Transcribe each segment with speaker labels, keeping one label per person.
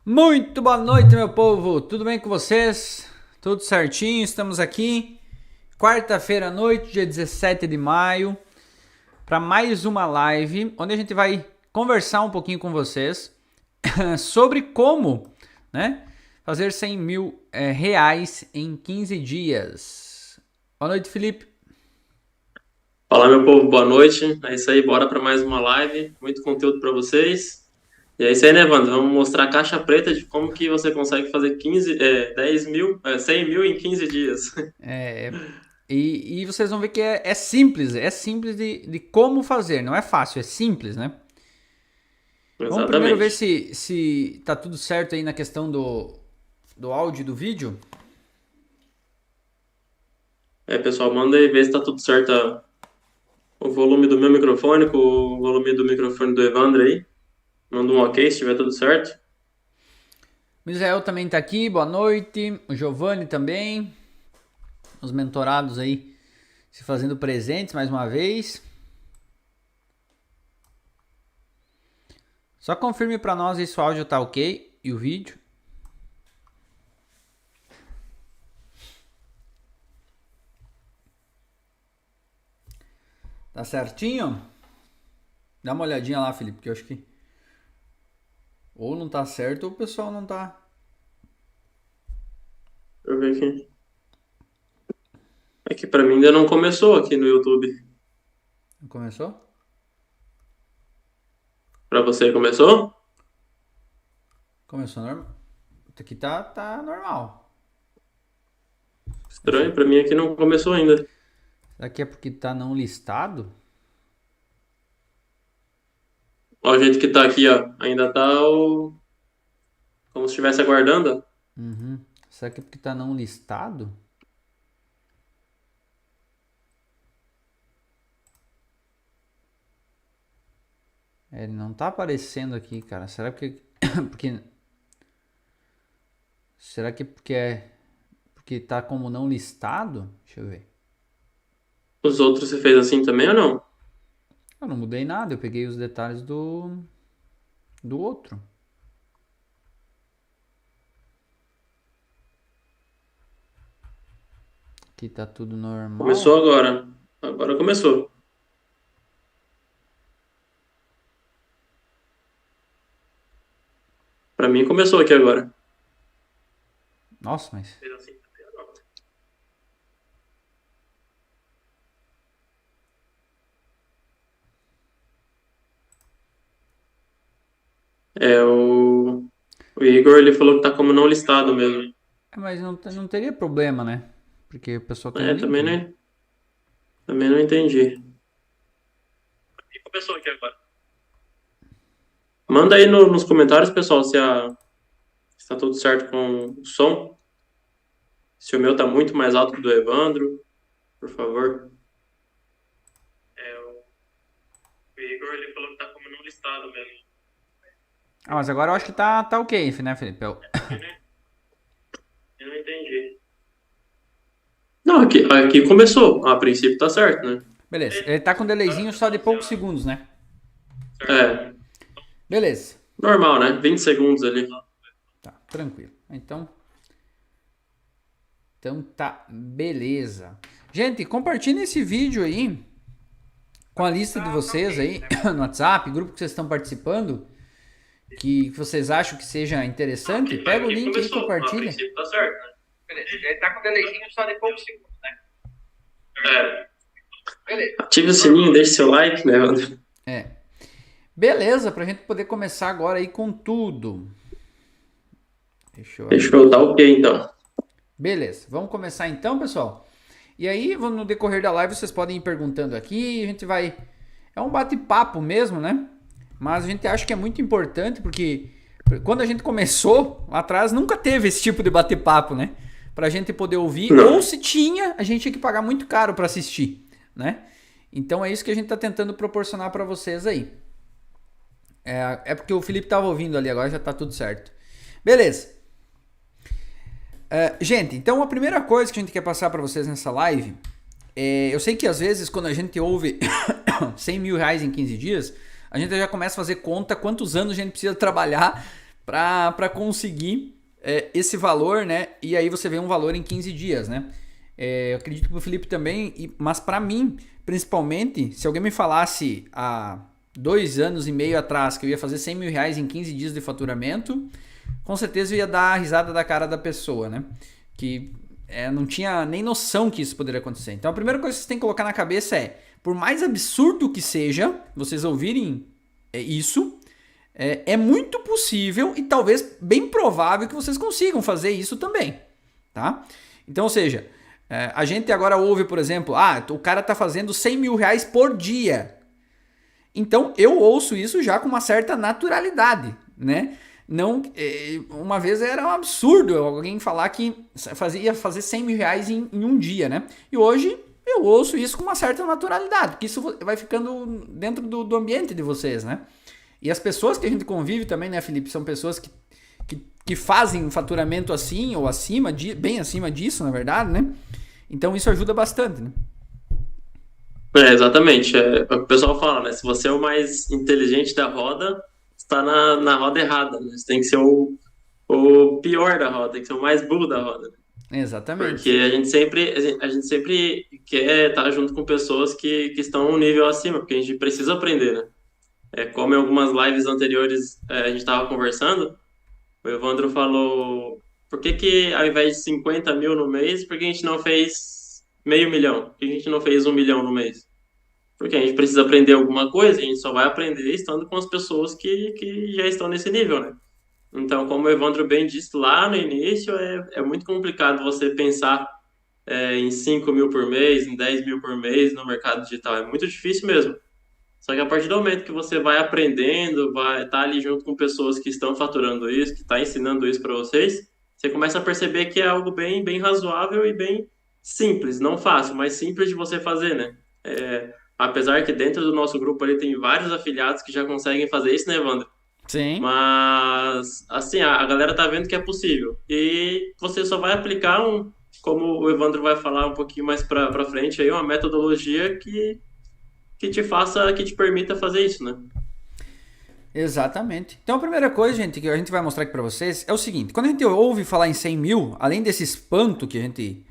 Speaker 1: Muito boa noite, meu povo. Tudo bem com vocês? Tudo certinho? Estamos aqui, quarta-feira à noite, dia 17 de maio, para mais uma live, onde a gente vai conversar um pouquinho com vocês sobre como, né, fazer 100 mil reais em 15 dias. Boa noite, Felipe.
Speaker 2: Fala, meu povo, boa noite. É isso aí, bora para mais uma live. Muito conteúdo para vocês. E é isso aí, né, Evandro? Vamos mostrar a caixa preta de como que você consegue fazer 10 mil, 100 mil em 15 dias.
Speaker 1: É, e vocês vão ver que é simples, de como fazer, não é fácil, é simples, né? Vamos primeiro ver
Speaker 2: Exatamente.
Speaker 1: se tá tudo certo aí na questão do áudio e do vídeo.
Speaker 2: Pessoal, manda aí ver se tá tudo certo o volume do meu microfone com o volume do microfone do Evandro aí. Manda um ok se tiver tudo certo.
Speaker 1: O Misael também tá aqui, boa noite. O Giovanni também. Os mentorados aí se fazendo presentes mais uma vez. Só confirme para nós aí se o áudio tá ok e o vídeo. Tá certinho? Dá uma olhadinha lá, Felipe, que eu acho que ou não tá certo ou o pessoal não tá.
Speaker 2: Deixa eu ver aqui. É que para mim ainda não começou aqui no YouTube.
Speaker 1: Não começou?
Speaker 2: Para você começou?
Speaker 1: Começou normal. Aqui tá normal. Deixa eu
Speaker 2: Estranho,
Speaker 1: ver.
Speaker 2: para mim aqui não começou ainda.
Speaker 1: Será que é porque tá não listado?
Speaker 2: Ó, o jeito que tá aqui, ó. Ainda tá como se estivesse aguardando.
Speaker 1: Uhum. Será que é porque tá não listado? É, ele não tá aparecendo aqui, cara. Será que porque será que é porque tá como não listado? Deixa eu ver.
Speaker 2: Os outros você fez assim também ou não?
Speaker 1: Eu não mudei nada, eu peguei os detalhes do outro. Aqui tá tudo
Speaker 2: Começou
Speaker 1: normal.
Speaker 2: agora. Agora começou. Pra mim começou aqui agora.
Speaker 1: Nossa, mas
Speaker 2: Fez assim também ou não? O Igor ele falou que tá como não listado mesmo.
Speaker 1: mas não teria problema, né? Porque o pessoal tem o
Speaker 2: É,
Speaker 1: link, né?
Speaker 2: também não entendi. E começou aqui agora. Manda aí nos comentários, pessoal, se tá tudo certo com o som. Se o meu tá muito mais alto que o do Evandro, por favor. O Igor ele falou que tá como não listado mesmo.
Speaker 1: Ah, mas agora eu acho que tá ok, né, Felipe?
Speaker 2: Eu não entendi. Não, aqui começou. A princípio tá certo, né?
Speaker 1: Beleza, ele tá com um delayzinho só de poucos segundos, né?
Speaker 2: É,
Speaker 1: Beleza,
Speaker 2: normal, né? 20 segundos ali.
Speaker 1: tá, tranquilo. Então tá, beleza. Gente, compartilhe esse vídeo aí com a lista de vocês aí no WhatsApp, grupo que vocês estão participando, que vocês acham que seja interessante. Pega o
Speaker 2: Aqui
Speaker 1: link aí e
Speaker 2: começou. A
Speaker 1: compartilha.
Speaker 2: princípio tá certo, né?
Speaker 1: Beleza, ele tá com um delayzinho só de poucos segundos, né?
Speaker 2: É.
Speaker 1: Beleza.
Speaker 2: Ative o sininho, deixe seu like, né, Evandro?
Speaker 1: É. Beleza, pra gente poder começar agora aí com tudo. Deixa eu abrir
Speaker 2: Fechou, tá
Speaker 1: aqui.
Speaker 2: ok então.
Speaker 1: Beleza, vamos começar então, pessoal. E aí, no decorrer da live, vocês podem ir perguntando aqui. A gente vai. É um bate-papo mesmo, né? Mas a gente acha que é muito importante porque quando a gente começou lá atrás, nunca teve esse tipo de bate-papo, né? Pra gente poder ouvir. Ou
Speaker 2: Não.
Speaker 1: se tinha, a gente tinha que pagar muito caro pra assistir, né? Então é isso que a gente tá tentando proporcionar pra vocês aí. É porque o Felipe tava ouvindo ali, agora já tá tudo certo. Beleza. Gente, então a primeira coisa que a gente quer passar para vocês nessa live eu sei que às vezes quando a gente ouve 100 mil reais em 15 dias, a gente já começa a fazer conta quantos anos a gente precisa trabalhar para conseguir esse valor, né? E aí você vê um valor em 15 dias, né? Eu acredito que o Felipe também, mas para mim, principalmente, se alguém me falasse há 2 anos e meio atrás que eu ia fazer 100 mil reais em 15 dias de faturamento, com certeza eu ia dar a risada da cara da pessoa, né? Que não tinha nem noção que isso poderia acontecer. Então a primeira coisa que vocês têm que colocar na cabeça é, por mais absurdo que seja, vocês ouvirem isso, é muito possível e talvez bem provável que vocês consigam fazer isso também, tá? Então, ou seja, a gente agora ouve, por exemplo, o cara tá fazendo 100 mil reais por dia. Então, eu ouço isso já com uma certa naturalidade, né? Não, uma vez era um absurdo alguém falar que ia fazer 100 mil reais em um dia, né? E hoje eu ouço isso com uma certa naturalidade, porque isso vai ficando dentro do ambiente de vocês, né? E as pessoas que a gente convive também, né, Felipe, são pessoas que fazem um faturamento assim ou acima, bem acima disso, na verdade, né? Então isso ajuda bastante, né?
Speaker 2: Exatamente. O pessoal fala, né? Se você é o mais inteligente da roda, está na roda errada, né? Você tem que ser o pior da roda, tem que ser o mais burro da roda. Porque
Speaker 1: Exatamente.
Speaker 2: a gente sempre quer estar junto com pessoas que estão um nível acima, porque a gente precisa aprender, né? Como em algumas lives anteriores a gente estava conversando, o Evandro falou, por que ao invés de 50 mil no mês, por que a gente não fez meio milhão? Por que a gente não fez 1 milhão no mês? Porque a gente precisa aprender alguma coisa, e a gente só vai aprender estando com as pessoas que já estão nesse nível, né? Então, como o Evandro bem disse lá no início, é muito complicado você pensar em 5 mil por mês, em 10 mil por mês no mercado digital. É muito difícil mesmo. Só que a partir do momento que você vai aprendendo, vai estar ali junto com pessoas que estão faturando isso, que estão ensinando isso para vocês, você começa a perceber que é algo bem, bem razoável e bem simples, não fácil, mas simples de você fazer, né? Apesar que dentro do nosso grupo ali tem vários afiliados que já conseguem fazer isso, né, Evandro?
Speaker 1: Sim.
Speaker 2: Mas, assim, a galera tá vendo que é possível. E você só vai aplicar como o Evandro vai falar um pouquinho mais pra frente aí, uma metodologia que te permita fazer isso, né?
Speaker 1: Exatamente. Então a primeira coisa, gente, que a gente vai mostrar aqui pra vocês é o seguinte. Quando a gente ouve falar em 100 mil, além desse espanto que a gente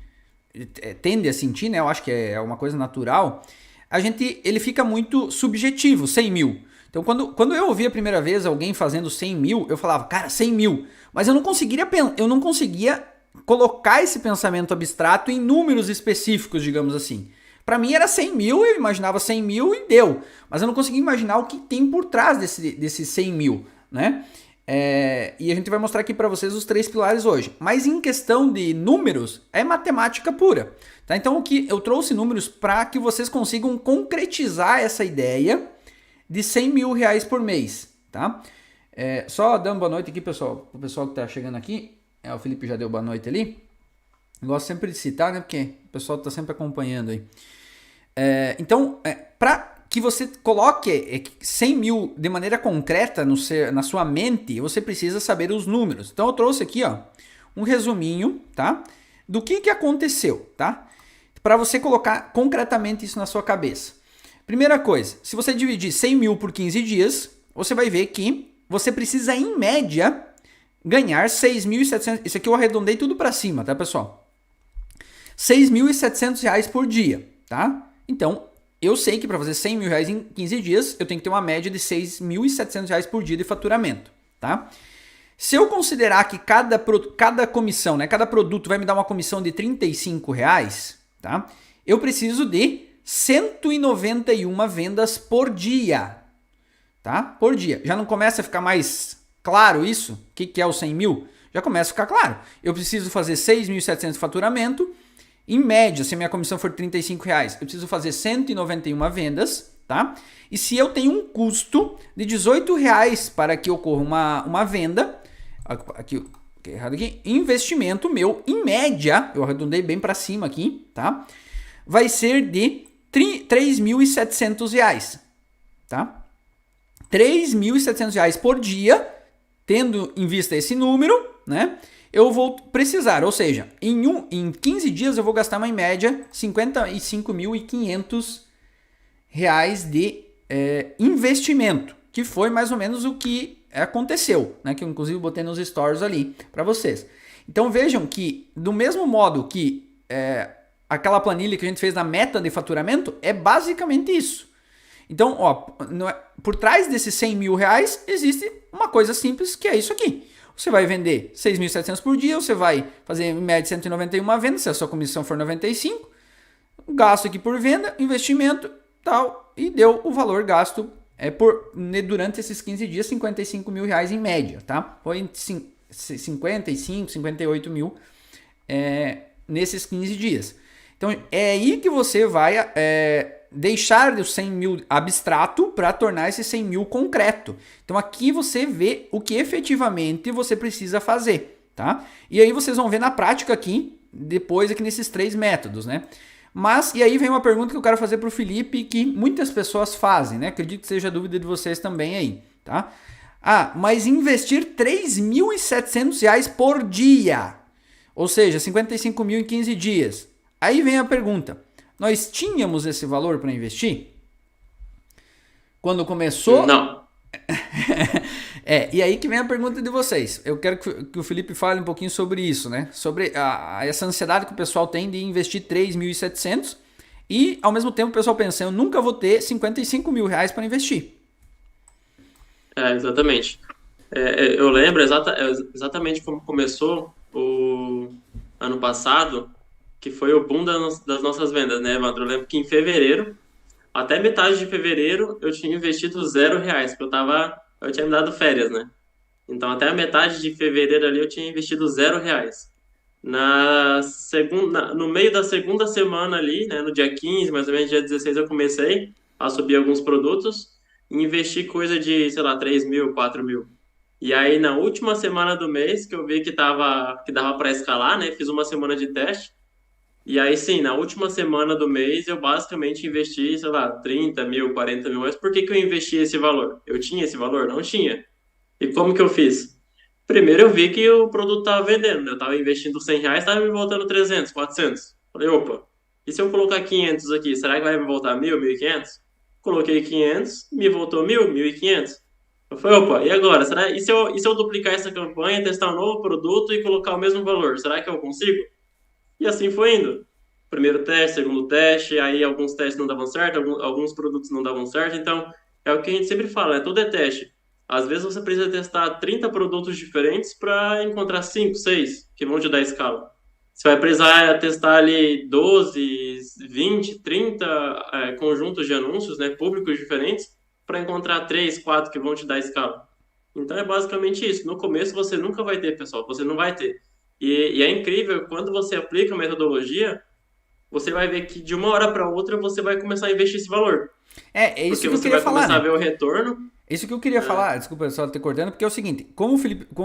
Speaker 1: tende a sentir, né? Eu acho que é uma coisa natural. Ele fica muito subjetivo, 100 mil. Então, quando eu ouvi a primeira vez alguém fazendo 100 mil, eu falava, cara, 100 mil. Mas eu não conseguia colocar esse pensamento abstrato em números específicos, digamos assim. Para mim era 100 mil, eu imaginava 100 mil e deu. Mas eu não conseguia imaginar o que tem por trás desse 100 mil, né? E a gente vai mostrar aqui para vocês os 3 pilares hoje. Mas em questão de números, é matemática pura. Tá? Então eu trouxe números para que vocês consigam concretizar essa ideia de 100 mil reais por mês. Tá? Só dando boa noite aqui, pessoal. O pessoal que está chegando aqui. O Felipe já deu boa noite ali. Gosto sempre de citar, né? Porque o pessoal está sempre acompanhando aí. Então, para que você coloque 100 mil de maneira concreta na sua mente, você precisa saber os números. Então eu trouxe aqui, ó, um resuminho, tá? Do que aconteceu, tá? Para você colocar concretamente isso na sua cabeça. Primeira coisa, se você dividir 100 mil por 15 dias, você vai ver que você precisa, em média, ganhar 6.700... Isso aqui eu arredondei tudo para cima, tá, pessoal? 6.700 reais por dia, tá? Então, eu sei que para fazer 100 mil reais em 15 dias, eu tenho que ter uma média de 6.700 reais por dia de faturamento, tá? Se eu considerar que cada comissão, né, cada produto vai me dar uma comissão de 35 reais, tá? Eu preciso de 191 vendas por dia, tá? Por dia. Já não começa a ficar mais claro isso? O que é o 100 mil? Já começa a ficar claro. Eu preciso fazer 6.700 de faturamento. Em média, se a minha comissão for 35 reais, eu preciso fazer 191 vendas, tá? E se eu tenho um custo de 18 reais para que ocorra uma venda, aqui, errado aqui, investimento meu, em média, eu arredondei bem para cima aqui, tá? Vai ser de 3.700 reais, tá? 3.700 reais por dia, tendo em vista esse número, né? Eu vou precisar, ou seja, em 15 dias eu vou gastar uma em média R$ 55.500 de investimento, que foi mais ou menos o que aconteceu, né? Que eu inclusive botei nos stories ali para vocês. Então vejam que do mesmo modo que aquela planilha que a gente fez na meta de faturamento é basicamente isso. Então, ó, por trás desses 100 mil reais existe uma coisa simples que é isso aqui. Você vai vender 6.700 por dia, você vai fazer em média 191 vendas, se a sua comissão for 95, gasto aqui por venda, investimento, tal, e deu o valor gasto durante esses 15 dias, 55 mil reais em média, tá? Foi 55, 58 mil nesses 15 dias. Então, é aí que você vai deixar os 100 mil abstrato para tornar esse 100 mil concreto. Então, aqui você vê o que efetivamente você precisa fazer, tá? E aí vocês vão ver na prática aqui, depois aqui nesses 3 métodos, né? Mas, e aí vem uma pergunta que eu quero fazer para o Felipe, que muitas pessoas fazem, né? Acredito que seja dúvida de vocês também aí, tá? Mas investir R$3.700 por dia, ou seja, 55 mil em 15 dias. Aí vem a pergunta, nós tínhamos esse valor para investir? Quando começou...
Speaker 2: Não.
Speaker 1: E aí que vem a pergunta de vocês. Eu quero que o Felipe fale um pouquinho sobre isso, né? Sobre essa ansiedade que o pessoal tem de investir 3.700 e, ao mesmo tempo, o pessoal pensa, eu nunca vou ter 55 mil reais para investir.
Speaker 2: Exatamente. Eu lembro exatamente como começou o ano passado, que foi o boom das nossas vendas, né, Evandro? Eu lembro que em fevereiro, até metade de fevereiro, eu tinha investido R$0, porque eu tinha me dado férias, né? Então, até a metade de fevereiro ali, eu tinha investido R$0. No meio da segunda semana ali, né, no dia 15, mais ou menos dia 16, eu comecei a subir alguns produtos e investi coisa de, sei lá, 3 mil, 4 mil. E aí, na última semana do mês, que eu vi que dava para escalar, né, fiz uma semana de teste. E aí, sim, na última semana do mês, eu basicamente investi, sei lá, 30 mil, 40 mil. Mas por que eu investi esse valor? Eu tinha esse valor? Não tinha. E como que eu fiz? Primeiro eu vi que o produto estava vendendo, né? Eu estava investindo R$100, estava me voltando 300, 400. Falei, opa, e se eu colocar 500 aqui, será que vai me voltar 1.000, 1.500? Coloquei 500, me voltou 1.000, 1.500. Eu falei, opa, e agora? E se eu duplicar essa campanha, testar um novo produto e colocar o mesmo valor? Será que eu consigo? E assim foi indo. Primeiro teste, segundo teste, aí alguns testes não davam certo, alguns produtos não davam certo. Então, é o que a gente sempre fala, tudo é teste. Às vezes você precisa testar 30 produtos diferentes para encontrar 5, 6 que vão te dar escala. Você vai precisar testar ali 12, 20, 30 conjuntos de anúncios, né, públicos diferentes, para encontrar 3, 4 que vão te dar escala. Então é basicamente isso. No começo você nunca vai ter, pessoal, você não vai ter. E é incrível, quando você aplica a metodologia, você vai ver que de uma hora para outra você vai começar a investir esse valor.
Speaker 1: É isso
Speaker 2: Porque
Speaker 1: que eu
Speaker 2: você
Speaker 1: queria
Speaker 2: vai
Speaker 1: falar,
Speaker 2: começar
Speaker 1: né?
Speaker 2: a ver o retorno.
Speaker 1: Isso que eu queria falar, desculpa só ter cortando, porque é o seguinte, como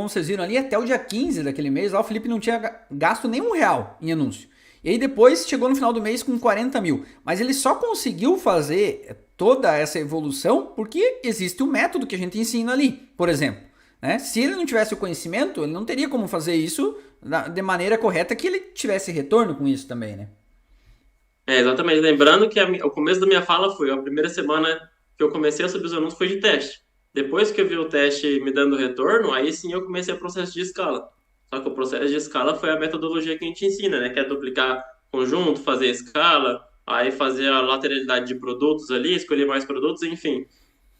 Speaker 1: vocês viram ali, até o dia 15 daquele mês, lá o Felipe não tinha gasto nenhum real em anúncio. E aí depois chegou no final do mês com 40 mil. Mas ele só conseguiu fazer toda essa evolução porque existe o método que a gente ensina ali, por exemplo. Né? Se ele não tivesse o conhecimento, ele não teria como fazer isso de maneira correta, que ele tivesse retorno com isso também, né?
Speaker 2: Exatamente. Lembrando que o começo da minha fala foi a primeira semana que eu comecei a subir os anúncios foi de teste. Depois que eu vi o teste me dando retorno, aí sim eu comecei o processo de escala. Só que o processo de escala foi a metodologia que a gente ensina, né? Que é duplicar conjunto, fazer escala, aí fazer a lateralidade de produtos ali, escolher mais produtos, enfim.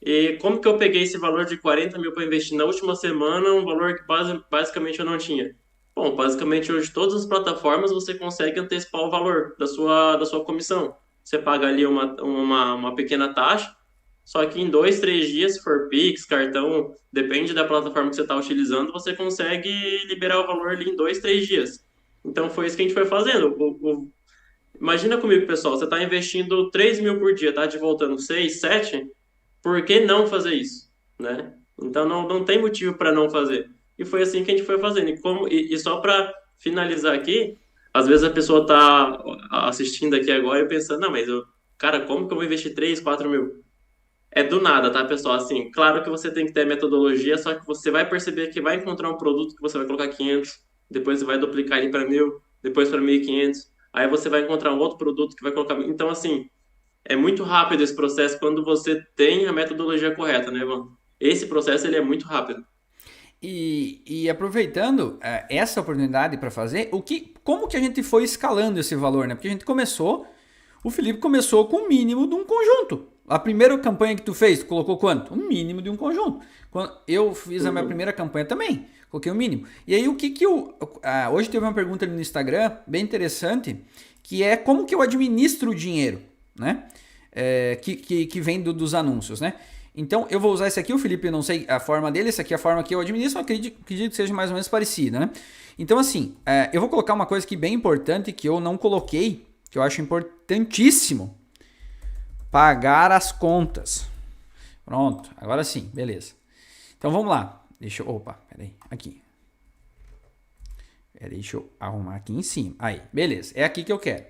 Speaker 2: E como que eu peguei esse valor de 40 mil para investir na última semana, um valor que basicamente eu não tinha? Bom, basicamente hoje todas as plataformas você consegue antecipar o valor da sua comissão. Você paga ali uma pequena taxa, só que em 2, 3 dias, se for Pix, cartão, depende da plataforma que você está utilizando, você consegue liberar o valor ali em 2, 3 dias. Então foi isso que a gente foi fazendo. Imagina comigo, pessoal, você está investindo 3 mil por dia, tá de voltando 6, 7, por que não fazer isso, né? Então não tem motivo para não fazer. E foi assim que a gente foi fazendo. E só para finalizar aqui, às vezes a pessoa tá assistindo aqui agora e pensando, não, mas cara, como que eu vou investir 3, 4 mil? É do nada, tá, pessoal? Assim, claro que você tem que ter metodologia, só que você vai perceber que vai encontrar um produto que você vai colocar 500, depois você vai duplicar ele para 1.000, depois para 1.500, aí você vai encontrar um outro produto que vai colocar... Então, assim, é muito rápido esse processo quando você tem a metodologia correta, né, Ivan? esse processo ele é muito rápido.
Speaker 1: E aproveitando essa oportunidade para fazer, como que a gente foi escalando esse valor, né? Porque a gente o Felipe começou com o mínimo de um conjunto. A primeira campanha que tu fez, tu colocou quanto? O mínimo de um conjunto. Quando eu fiz a minha primeira campanha também, coloquei o mínimo. E aí hoje teve uma pergunta ali no Instagram, bem interessante, que é como que eu administro o dinheiro, né? Que vem dos anúncios, né? Então, eu vou usar esse aqui, o Felipe, eu não sei a forma dele, essa aqui é a forma que eu administro, acredito que seja mais ou menos parecida, né? Então, assim, eu vou colocar uma coisa aqui bem importante que eu não coloquei, que eu acho importantíssimo. Pagar as contas. Pronto, agora sim, beleza. Então, vamos lá. Peraí, aqui. Deixa eu arrumar aqui em cima. Aí, beleza, é aqui que eu quero.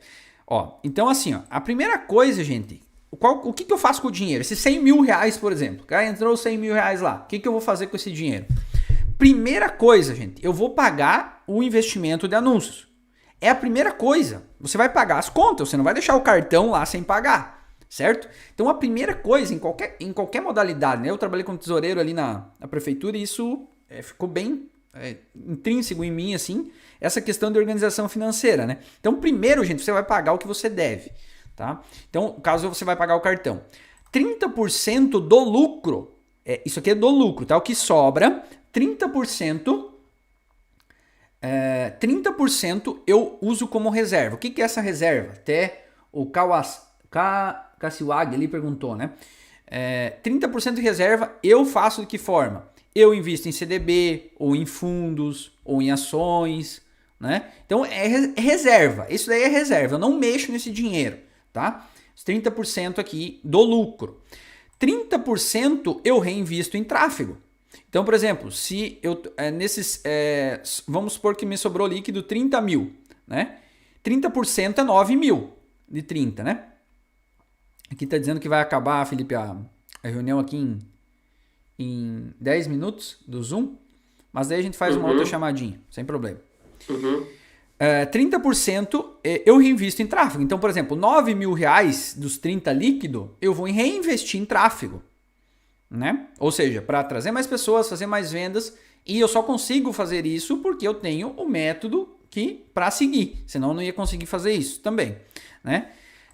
Speaker 1: Então assim, a primeira coisa, gente... O que eu faço com o dinheiro? Esses 100 mil reais, por exemplo. Cara, entrou 100 mil reais lá. O que eu vou fazer com esse dinheiro? Primeira coisa, gente. Eu vou pagar o investimento de anúncios. É a primeira coisa. Você vai pagar as contas. Você não vai deixar o cartão lá sem pagar. Certo? Então a primeira coisa, em qualquer modalidade, né? Eu trabalhei como tesoureiro ali na prefeitura e isso ficou bem intrínseco em mim, assim, essa questão de organização financeira, né? Então primeiro, gente, você vai pagar o que você deve. Tá? Então, caso você vai pagar o cartão, 30% do lucro, isso aqui é do lucro, tá? O que sobra, 30% eu uso como reserva. O que é essa reserva? Até o Kassiwag ali perguntou, né? 30% de reserva eu faço de que forma? Eu invisto em CDB, ou em fundos, ou em ações, né? Então é reserva, isso daí é reserva, eu não mexo nesse dinheiro. Tá? 30% aqui do lucro. 30% eu reinvisto em tráfego. Então, por exemplo, se eu vamos supor que me sobrou líquido 30 mil, né? 30% é 9 mil de 30, né? Aqui está dizendo que vai acabar, Felipe, a reunião aqui em 10 minutos do Zoom, mas daí a gente faz uma outra chamadinha, sem problema. 30% eu reinvisto em tráfego. Então, por exemplo, 9 mil reais dos 30 líquido, eu vou reinvestir em tráfego. Né? Ou seja, para trazer mais pessoas, fazer mais vendas, e eu só consigo fazer isso porque eu tenho o método para seguir, senão eu não ia conseguir fazer isso também. Né?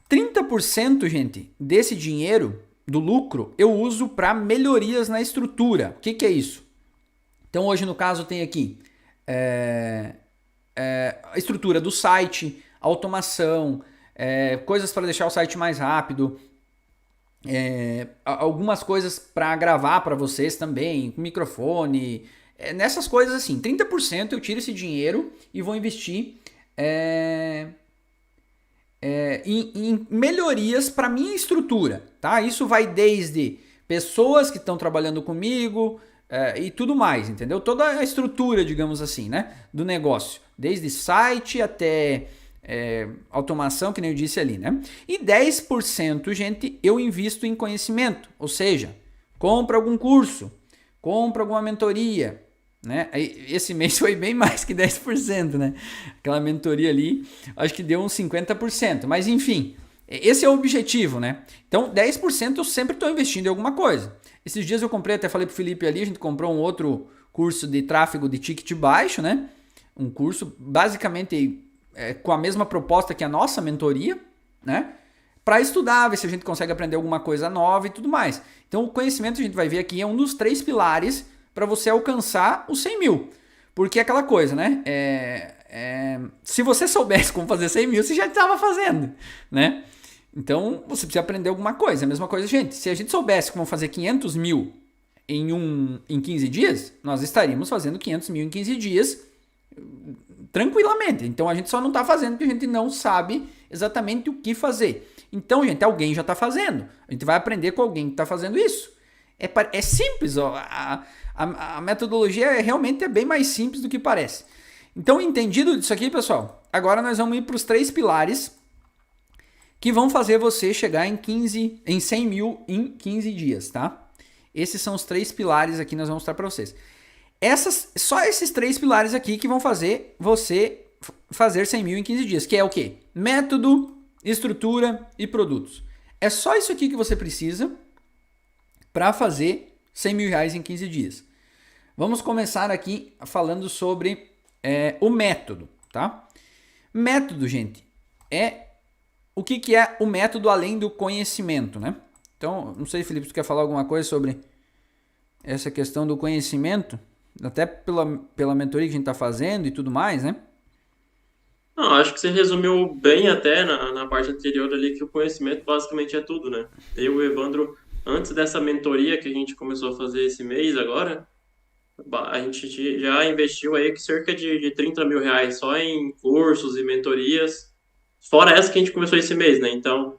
Speaker 1: 30%, gente, desse dinheiro, do lucro, eu uso para melhorias na estrutura. O que é isso? Então, hoje, no caso, tem aqui... a estrutura do site, automação, coisas para deixar o site mais rápido, algumas coisas para gravar para vocês também, com microfone, nessas coisas assim. 30% eu tiro esse dinheiro e vou investir em melhorias para minha estrutura. Tá? Isso vai desde pessoas que estão trabalhando comigo, e tudo mais, entendeu? Toda a estrutura, digamos assim, né, do negócio, desde site até automação, que nem eu disse ali, né? E 10%, gente, eu invisto em conhecimento, ou seja, compra algum curso, compra alguma mentoria, né? Esse mês foi bem mais que 10%, né? Aquela mentoria ali, acho que deu uns 50%, mas enfim, esse é o objetivo, né? Então, 10% eu sempre estou investindo em alguma coisa. Esses dias eu comprei, até falei pro Felipe ali, a gente comprou um outro curso de tráfego de ticket baixo, né? Um curso basicamente com a mesma proposta que a nossa mentoria, né? Para estudar, ver se a gente consegue aprender alguma coisa nova e tudo mais. Então o conhecimento, a gente vai ver aqui, é um dos 3 pilares para você alcançar os 100 mil. Porque é aquela coisa, né? Se você soubesse como fazer 100 mil, você já estava fazendo, né? Então, você precisa aprender alguma coisa. A mesma coisa, gente. Se a gente soubesse como fazer 500 mil em 15 dias, nós estaríamos fazendo 500 mil em 15 dias tranquilamente. Então, a gente só não está fazendo porque a gente não sabe exatamente o que fazer. Então, gente, alguém já está fazendo. A gente vai aprender com alguém que está fazendo isso. É simples. Ó. A metodologia realmente é bem mais simples do que parece. Então, entendido disso aqui, pessoal, agora nós vamos ir para os 3 pilares que vão fazer você chegar em 100 mil em 15 dias, tá? Esses são os 3 pilares aqui que nós vamos mostrar para vocês. Só esses 3 pilares aqui que vão fazer você fazer 100 mil em 15 dias, que é o quê? Método, estrutura e produtos. É só isso aqui que você precisa para fazer 100 mil reais em 15 dias. Vamos começar aqui falando sobre o método, tá? Método, gente, o que é o método além do conhecimento, né? Então, não sei, Felipe, tu quer falar alguma coisa sobre essa questão do conhecimento? Até pela mentoria que a gente está fazendo e tudo mais, né?
Speaker 2: Não, acho que você resumiu bem até na parte anterior ali que o conhecimento basicamente é tudo, né? Eu e o Evandro, antes dessa mentoria que a gente começou a fazer esse mês agora, a gente já investiu aí cerca de 30 mil reais só em cursos e mentorias, fora essa que a gente começou esse mês, né? Então,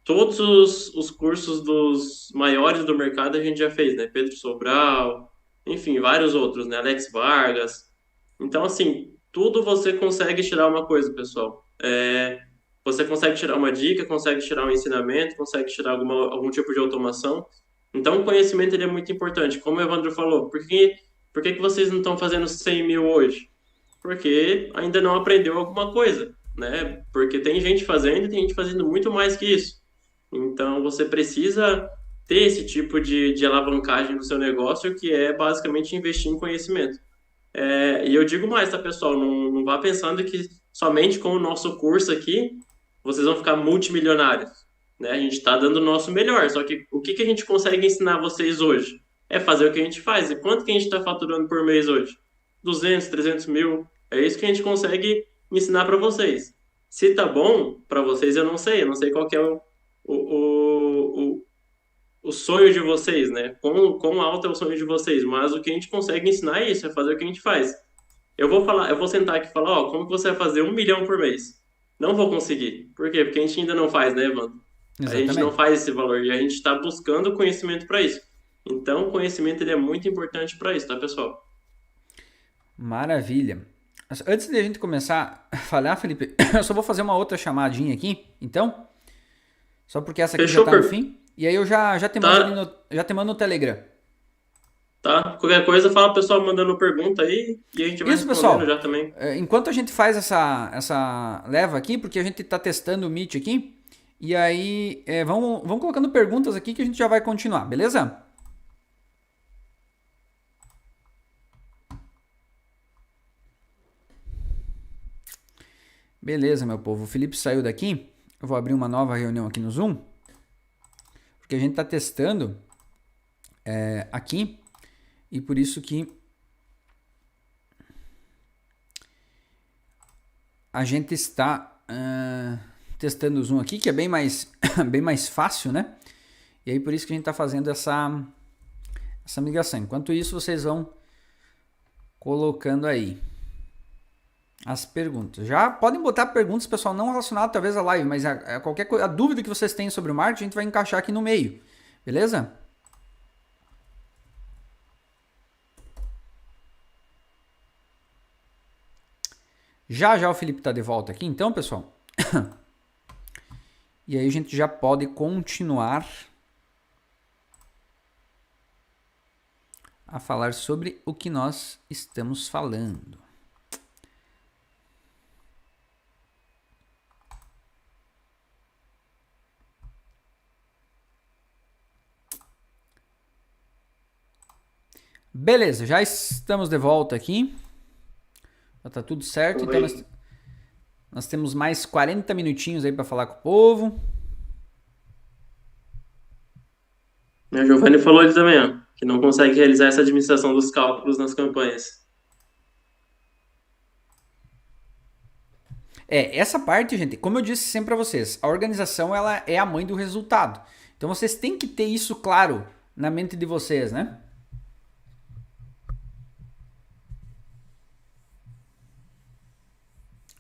Speaker 2: todos os cursos dos maiores do mercado a gente já fez, né? Pedro Sobral, enfim, vários outros, né? Alex Vargas. Então, assim, tudo você consegue tirar uma coisa, pessoal. Você consegue tirar uma dica, consegue tirar um ensinamento, consegue tirar algum tipo de automação. Então, o conhecimento ele é muito importante. Como o Evandro falou, por que vocês não estão fazendo 100 mil hoje? Porque ainda não aprendeu alguma coisa, né? Porque tem gente fazendo e tem gente fazendo muito mais que isso. Então, você precisa ter esse tipo de alavancagem no seu negócio, que é basicamente investir em conhecimento. E eu digo mais, tá, pessoal? Não vá pensando que somente com o nosso curso aqui vocês vão ficar multimilionários, né? A gente está dando o nosso melhor, só que o que a gente consegue ensinar vocês hoje? É fazer o que a gente faz. E quanto que a gente está faturando por mês hoje? 200, 300 mil. É isso que a gente consegue ensinar para vocês. Se tá bom para vocês, eu não sei qual que é o sonho de vocês, né? Quão alto é o sonho de vocês, mas o que a gente consegue ensinar é isso, é fazer o que a gente faz. Eu vou sentar aqui e falar, ó, como que você vai fazer 1 milhão por mês? Não vou conseguir. Por quê? Porque a gente ainda não faz, né, Evandro? A gente não
Speaker 1: Exatamente.
Speaker 2: faz esse valor e a gente está buscando conhecimento para isso. Então, o conhecimento ele é muito importante para isso, tá, pessoal?
Speaker 1: Maravilha. Antes de a gente começar a falar, Felipe, eu só vou fazer uma outra chamadinha aqui, então, só porque essa aqui já
Speaker 2: Fechou,
Speaker 1: tá no fim. E aí eu já te mando ali
Speaker 2: tá,
Speaker 1: já te mando no Telegram.
Speaker 2: tá. Qualquer coisa, fala o pessoal mandando pergunta aí e a gente vai
Speaker 1: Isso,
Speaker 2: respondendo
Speaker 1: pessoal.
Speaker 2: já também.
Speaker 1: Enquanto a gente faz essa leva aqui, porque a gente tá testando o Meet aqui, e aí vamos colocando perguntas aqui que a gente já vai continuar, beleza? Beleza, meu povo. O Felipe saiu daqui. Eu vou abrir uma nova reunião aqui no Zoom, porque a gente tá testando aqui, e por isso que a gente está testando o Zoom aqui, que é bem mais, bem mais fácil, né? E aí por isso que a gente está fazendo essa migração. Enquanto isso, vocês vão colocando aí as perguntas. Já podem botar perguntas, pessoal, não relacionadas talvez à live, mas qualquer coisa, a dúvida que vocês têm sobre o marketing, a gente vai encaixar aqui no meio. Beleza? Já o Felipe está de volta aqui, então, pessoal. E aí a gente já pode continuar a falar sobre o que nós estamos falando. Beleza, já estamos de volta aqui. Já tá tudo certo. Então nós temos mais 40 minutinhos aí para falar com o povo.
Speaker 2: A Giovanni falou ali também, ó, que não consegue realizar essa administração dos cálculos nas campanhas.
Speaker 1: Essa parte, gente, como eu disse sempre para vocês, a organização ela é a mãe do resultado. Então vocês têm que ter isso claro na mente de vocês, né?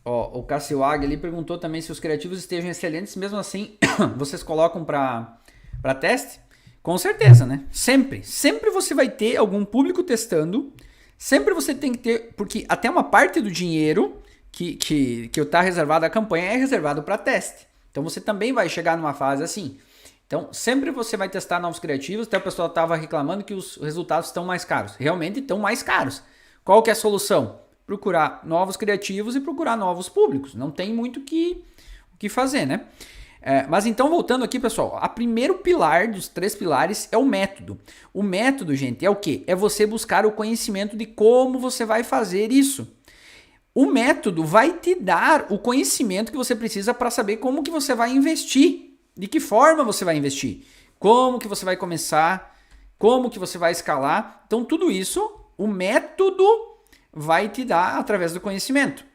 Speaker 1: Ó, o Cassiwag ali perguntou também se os criativos estejam excelentes, mesmo assim vocês colocam para teste? Com certeza, né? Sempre você vai ter algum público testando, sempre você tem que ter, porque até uma parte do dinheiro que está reservado à campanha é reservado para teste. Então você também vai chegar numa fase assim. Então sempre você vai testar novos criativos, até o pessoal estava reclamando que os resultados estão mais caros. Realmente estão mais caros. Qual que é a solução? Procurar novos criativos e procurar novos públicos. Não tem muito o que fazer, né? Mas então, voltando aqui, pessoal, o primeiro pilar dos 3 pilares é o método. O método, gente, é o quê? É você buscar o conhecimento de como você vai fazer isso. O método vai te dar o conhecimento que você precisa para saber como que você vai investir, de que forma você vai investir, como que você vai começar, como que você vai escalar. Então, tudo isso, o método vai te dar através do conhecimento.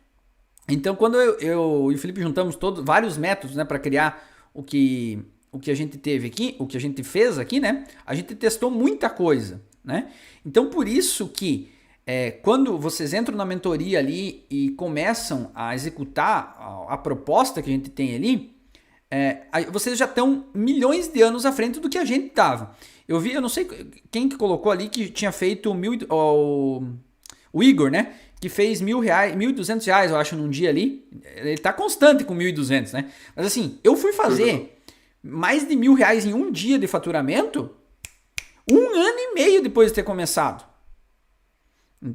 Speaker 1: Então, quando eu e o Felipe juntamos vários métodos, né, para criar o que a gente teve aqui, o que a gente fez aqui, né, a gente testou muita coisa, né? Então, por isso que quando vocês entram na mentoria ali e começam a executar a proposta que a gente tem ali, vocês já estão milhões de anos à frente do que a gente estava. Eu não sei quem que colocou ali que tinha feito o Igor, né? Que fez R$ 1.200, eu acho, num dia ali. Ele tá constante com 1.200, né? Mas assim, eu fui fazer mais de R$ 1.000 em um dia de faturamento 1 ano e meio depois de ter começado.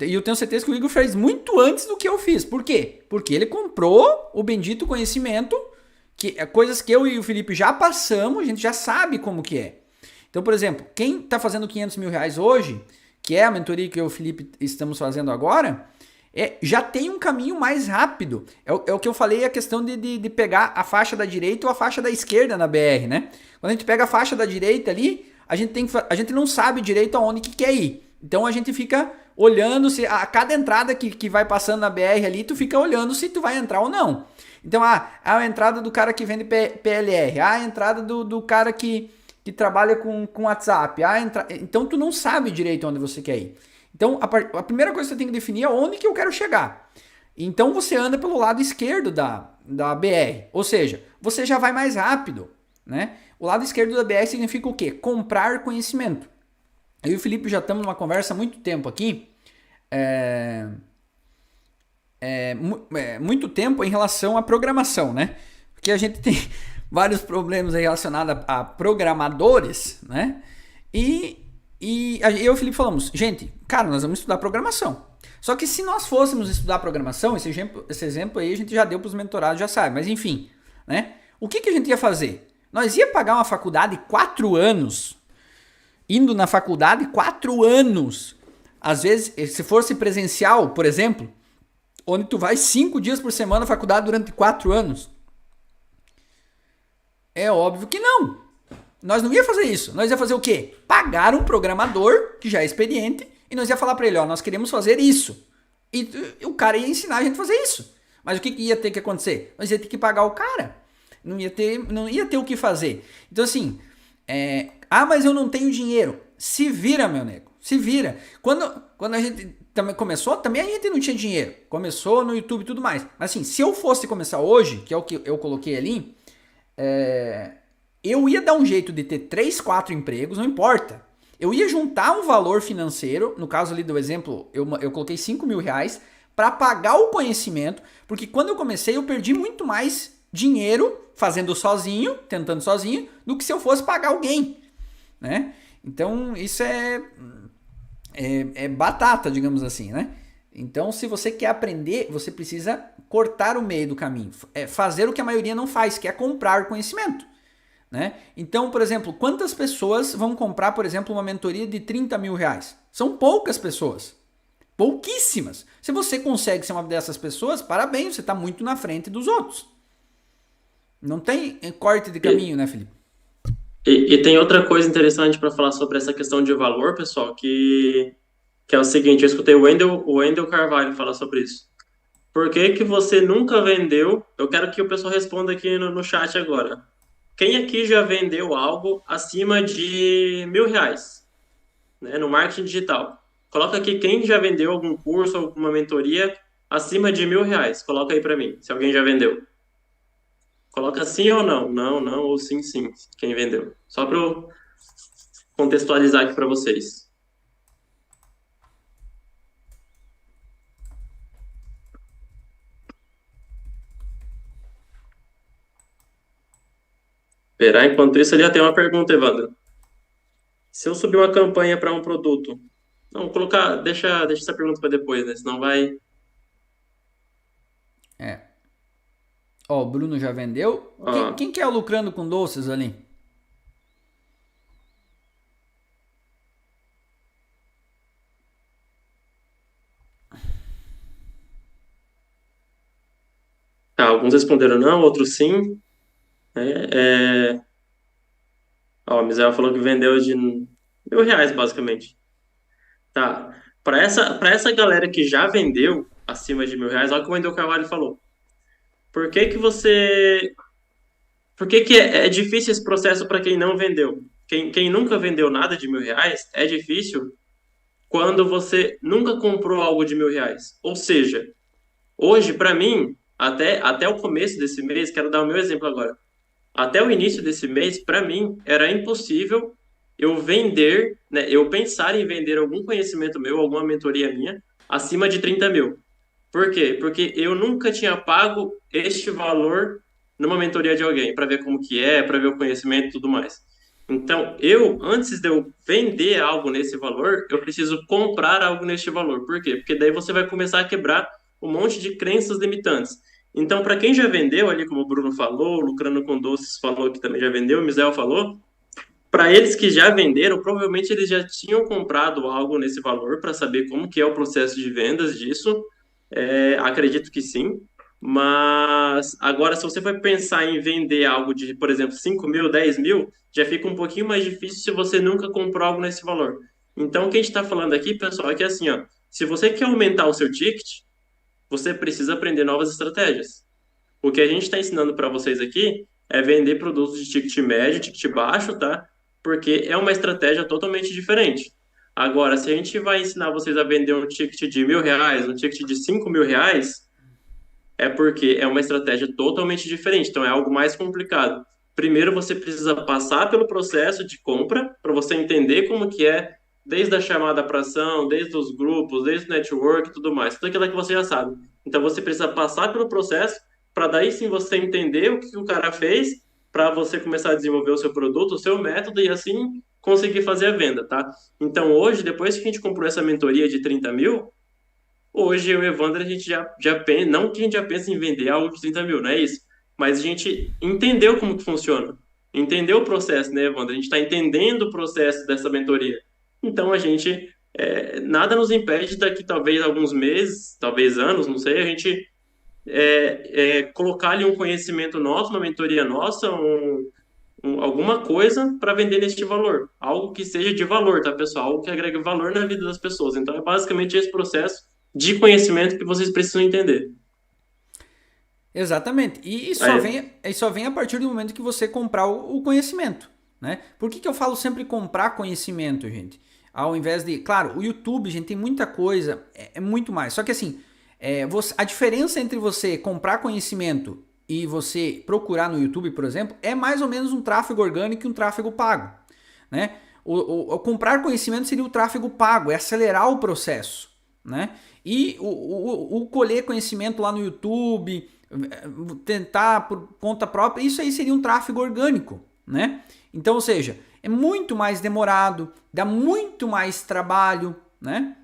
Speaker 1: E eu tenho certeza que o Igor fez muito antes do que eu fiz. Por quê? Porque ele comprou o bendito conhecimento, que é coisas que eu e o Felipe já passamos, a gente já sabe como que é. Então, por exemplo, quem está fazendo R$ 500 mil hoje, que é a mentoria que eu e o Felipe estamos fazendo agora, já tem um caminho mais rápido. É o que eu falei, a questão de pegar a faixa da direita ou a faixa da esquerda na BR, né? Quando a gente pega a faixa da direita ali, a gente não sabe direito aonde que quer ir. Então a gente fica olhando se a cada entrada que vai passando na BR ali, tu fica olhando se tu vai entrar ou não. Então, a entrada do cara que vende PLR, a entrada do cara que trabalha com WhatsApp, então tu não sabe direito onde você quer ir. Então, a primeira coisa que você tem que definir é onde que eu quero chegar. Então, você anda pelo lado esquerdo da BR, ou seja, você já vai mais rápido, né? O lado esquerdo da BR significa o quê? Comprar conhecimento. Eu e o Felipe já estamos numa conversa há muito tempo aqui, muito tempo em relação à programação, né? Porque a gente tem vários problemas relacionados a programadores, né? E eu e o Felipe falamos, gente, cara, nós vamos estudar programação. Só que se nós fôssemos estudar programação, esse exemplo aí a gente já deu para os mentorados, já sabe, mas enfim, né? O que a gente ia fazer? Nós ia pagar uma faculdade 4 anos, indo na faculdade 4 anos. Às vezes, se fosse presencial, por exemplo, onde tu vai 5 dias por semana na faculdade durante 4 anos. É óbvio que não. Nós não ia fazer isso. Nós ia fazer o quê? Pagar um programador que já é experiente e nós ia falar para ele, ó, nós queremos fazer isso. E o cara ia ensinar a gente a fazer isso. Mas o que ia ter que acontecer? Nós ia ter que pagar o cara. Não ia ter o que fazer. Então assim, mas eu não tenho dinheiro. Se vira, meu nego. Se vira. Quando a gente também começou, também a gente não tinha dinheiro. Começou no YouTube e tudo mais. Mas assim, se eu fosse começar hoje, que é o que eu coloquei ali, eu ia dar um jeito de ter 3, 4 empregos, não importa. Eu ia juntar um valor financeiro, no caso ali do exemplo, eu coloquei R$ 5.000 para pagar o conhecimento, porque quando eu comecei eu perdi muito mais dinheiro fazendo sozinho, tentando sozinho, do que se eu fosse pagar alguém, né? Então isso é batata, digamos assim, né? Então se você quer aprender, você precisa cortar o meio do caminho, fazer o que a maioria não faz, que é comprar conhecimento, né? Então, por exemplo, quantas pessoas vão comprar, por exemplo, uma mentoria de R$ 30.000? São poucas pessoas, pouquíssimas. Se você consegue ser uma dessas pessoas, parabéns, você está muito na frente dos outros. Não tem corte de caminho, né, Felipe?
Speaker 2: E tem outra coisa interessante para falar sobre essa questão de valor, pessoal, que é o seguinte, eu escutei o Wendel Carvalho falar sobre isso. Por que que você nunca vendeu? Eu quero que o pessoal responda aqui no chat agora. Quem aqui já vendeu algo acima de R$ 1.000, né, no marketing digital? Coloca aqui quem já vendeu algum curso, alguma mentoria acima de R$ 1.000. Coloca aí para mim, se alguém já vendeu. Coloca sim ou não. Não, não, ou sim, sim. Quem vendeu. Só para eu contextualizar aqui para vocês. Esperar, enquanto isso, ali já tem uma pergunta, Evandro. Se eu subir uma campanha para um produto. Não, vou colocar. Deixa essa pergunta para depois, né? Senão vai.
Speaker 1: Ó, o Bruno já vendeu.
Speaker 2: Ó,
Speaker 1: Quem que é o lucrando com doces ali?
Speaker 2: tá, alguns responderam não, outros sim. Ó, a Misael falou que vendeu de R$ 1.000, basicamente. Tá. Para essa galera que já vendeu acima de R$ 1.000, olha o que o Wendel Carvalho falou. Por que que você. Por que que é difícil esse processo para quem não vendeu? Quem nunca vendeu nada de R$ 1.000, é difícil quando você nunca comprou algo de R$ 1.000. Ou seja, hoje, para mim, até o começo desse mês, quero dar o meu exemplo agora. Até o início desse mês, para mim, era impossível eu vender, né, eu pensar em vender algum conhecimento meu, alguma mentoria minha, acima de 30 mil. Por quê? Porque eu nunca tinha pago este valor numa mentoria de alguém, para ver como que é, para ver o conhecimento e tudo mais. Então, antes de eu vender algo nesse valor, eu preciso comprar algo neste valor. Por quê? Porque daí você vai começar a quebrar um monte de crenças limitantes. Então, para quem já vendeu ali, como o Bruno falou, Lucrando com Doces falou que também já vendeu, o Misael falou, para eles que já venderam, provavelmente eles já tinham comprado algo nesse valor para saber como que é o processo de vendas disso. Acredito que sim. Mas agora, se você for pensar em vender algo de, por exemplo, 5 mil, 10 mil, já fica um pouquinho mais difícil se você nunca comprou algo nesse valor. Então, o que a gente está falando aqui, pessoal, é que assim, ó, se você quer aumentar o seu ticket, você precisa aprender novas estratégias. O que a gente está ensinando para vocês aqui é vender produtos de ticket médio, ticket baixo, tá? Porque é uma estratégia totalmente diferente. Agora, se a gente vai ensinar vocês a vender um ticket de R$ 1.000, um ticket de R$ 5.000, é porque é uma estratégia totalmente diferente. Então, é algo mais complicado. Primeiro, você precisa passar pelo processo de compra para você entender como que é, desde a chamada para ação, desde os grupos, desde o network e tudo mais. Tudo aquilo que você já sabe. Então, você precisa passar pelo processo para daí sim você entender o que o cara fez, para você começar a desenvolver o seu produto, o seu método e assim conseguir fazer a venda, tá? Então, hoje, depois que a gente comprou essa mentoria de 30 mil, hoje eu e o Evandro, a gente já pensa, não que a gente já pensa em vender algo de 30 mil, não é isso, mas a gente entendeu como que funciona, entendeu o processo, né, Evandro? A gente está entendendo o processo dessa mentoria. Então a gente, nada nos impede daqui talvez alguns meses, talvez anos, não sei, a gente colocar ali um conhecimento nosso, uma mentoria nossa, alguma coisa para vender neste valor. Algo que seja de valor, tá, pessoal? Algo que agregue valor na vida das pessoas. Então, é basicamente esse processo de conhecimento que vocês precisam entender.
Speaker 1: Exatamente.
Speaker 2: Aí,
Speaker 1: E só vem a partir do momento que você comprar o conhecimento, né? Por que eu falo sempre comprar conhecimento, gente? Ao invés de... Claro, o YouTube, gente, tem muita coisa, é muito mais. Só que assim, a diferença entre você comprar conhecimento e você procurar no YouTube, por exemplo, é mais ou menos um tráfego orgânico e um tráfego pago, né? O comprar conhecimento seria o tráfego pago, é acelerar o processo, né? E o colher conhecimento lá no YouTube, tentar por conta própria, isso aí seria um tráfego orgânico, né? Então, ou seja, é muito mais demorado, dá muito mais trabalho, né?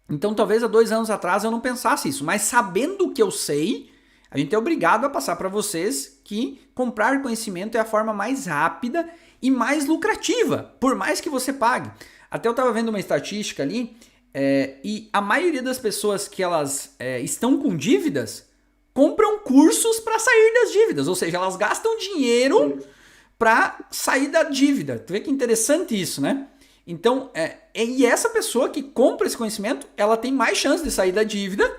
Speaker 1: Então, talvez há 2 anos atrás eu não pensasse isso, mas sabendo o que eu sei, a gente é obrigado a passar para vocês que comprar conhecimento é a forma mais rápida e mais lucrativa, por mais que você pague. Até eu estava vendo uma estatística ali, e a maioria das pessoas que elas estão com dívidas compram cursos para sair das dívidas, ou seja, elas gastam dinheiro para sair da dívida. Tu vê que interessante isso, né? Então, e essa pessoa que compra esse conhecimento, ela tem mais chance de sair da dívida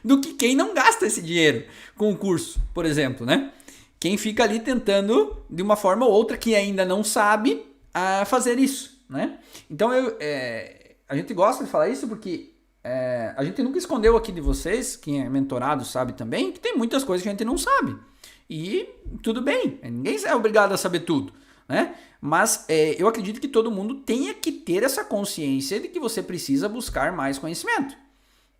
Speaker 1: do que quem não gasta esse dinheiro com o curso, por exemplo, né? Quem fica ali tentando, de uma forma ou outra, que ainda não sabe, fazer isso, né? Então, a gente gosta de falar isso porque a gente nunca escondeu aqui de vocês, quem é mentorado sabe também, que tem muitas coisas que a gente não sabe. E tudo bem, ninguém é obrigado a saber tudo, né? Mas eu acredito que todo mundo tenha que ter essa consciência de que você precisa buscar mais conhecimento,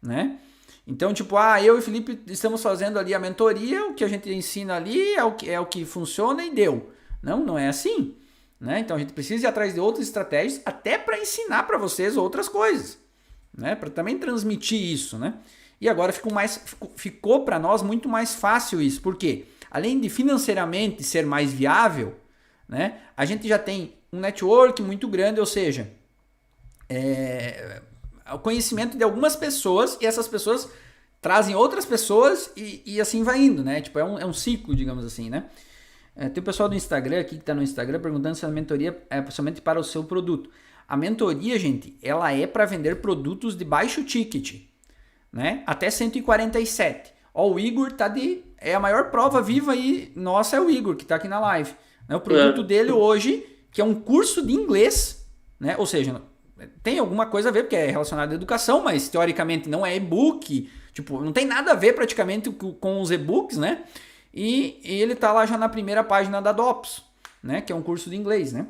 Speaker 1: né? Então, tipo, eu e o Felipe estamos fazendo ali a mentoria, o que a gente ensina ali é o que funciona e deu. Não é assim, né? Então a gente precisa ir atrás de outras estratégias até para ensinar para vocês outras coisas, né? Para também transmitir isso, né? E agora ficou para nós muito mais fácil isso. Por quê? além de financeiramente ser mais viável, né, a gente já tem um network muito grande, ou seja, o conhecimento de algumas pessoas e essas pessoas trazem outras pessoas e assim vai indo, né? Tipo, é um ciclo, digamos assim, né? Tem o pessoal do Instagram aqui que está no Instagram perguntando se a mentoria é somente para o seu produto. A mentoria, gente, ela é para vender produtos de baixo ticket, né? Até 147. Ó, o Igor tá de... É a maior prova viva aí. Nossa, é o Igor que tá aqui na live. Né? O produto dele hoje, que é um curso de inglês, né? Ou seja, tem alguma coisa a ver, porque é relacionado à educação, mas teoricamente não é e-book. Tipo, não tem nada a ver praticamente com os e-books, né? E ele tá lá já na primeira página da DOPS, né? Que é um curso de inglês, né?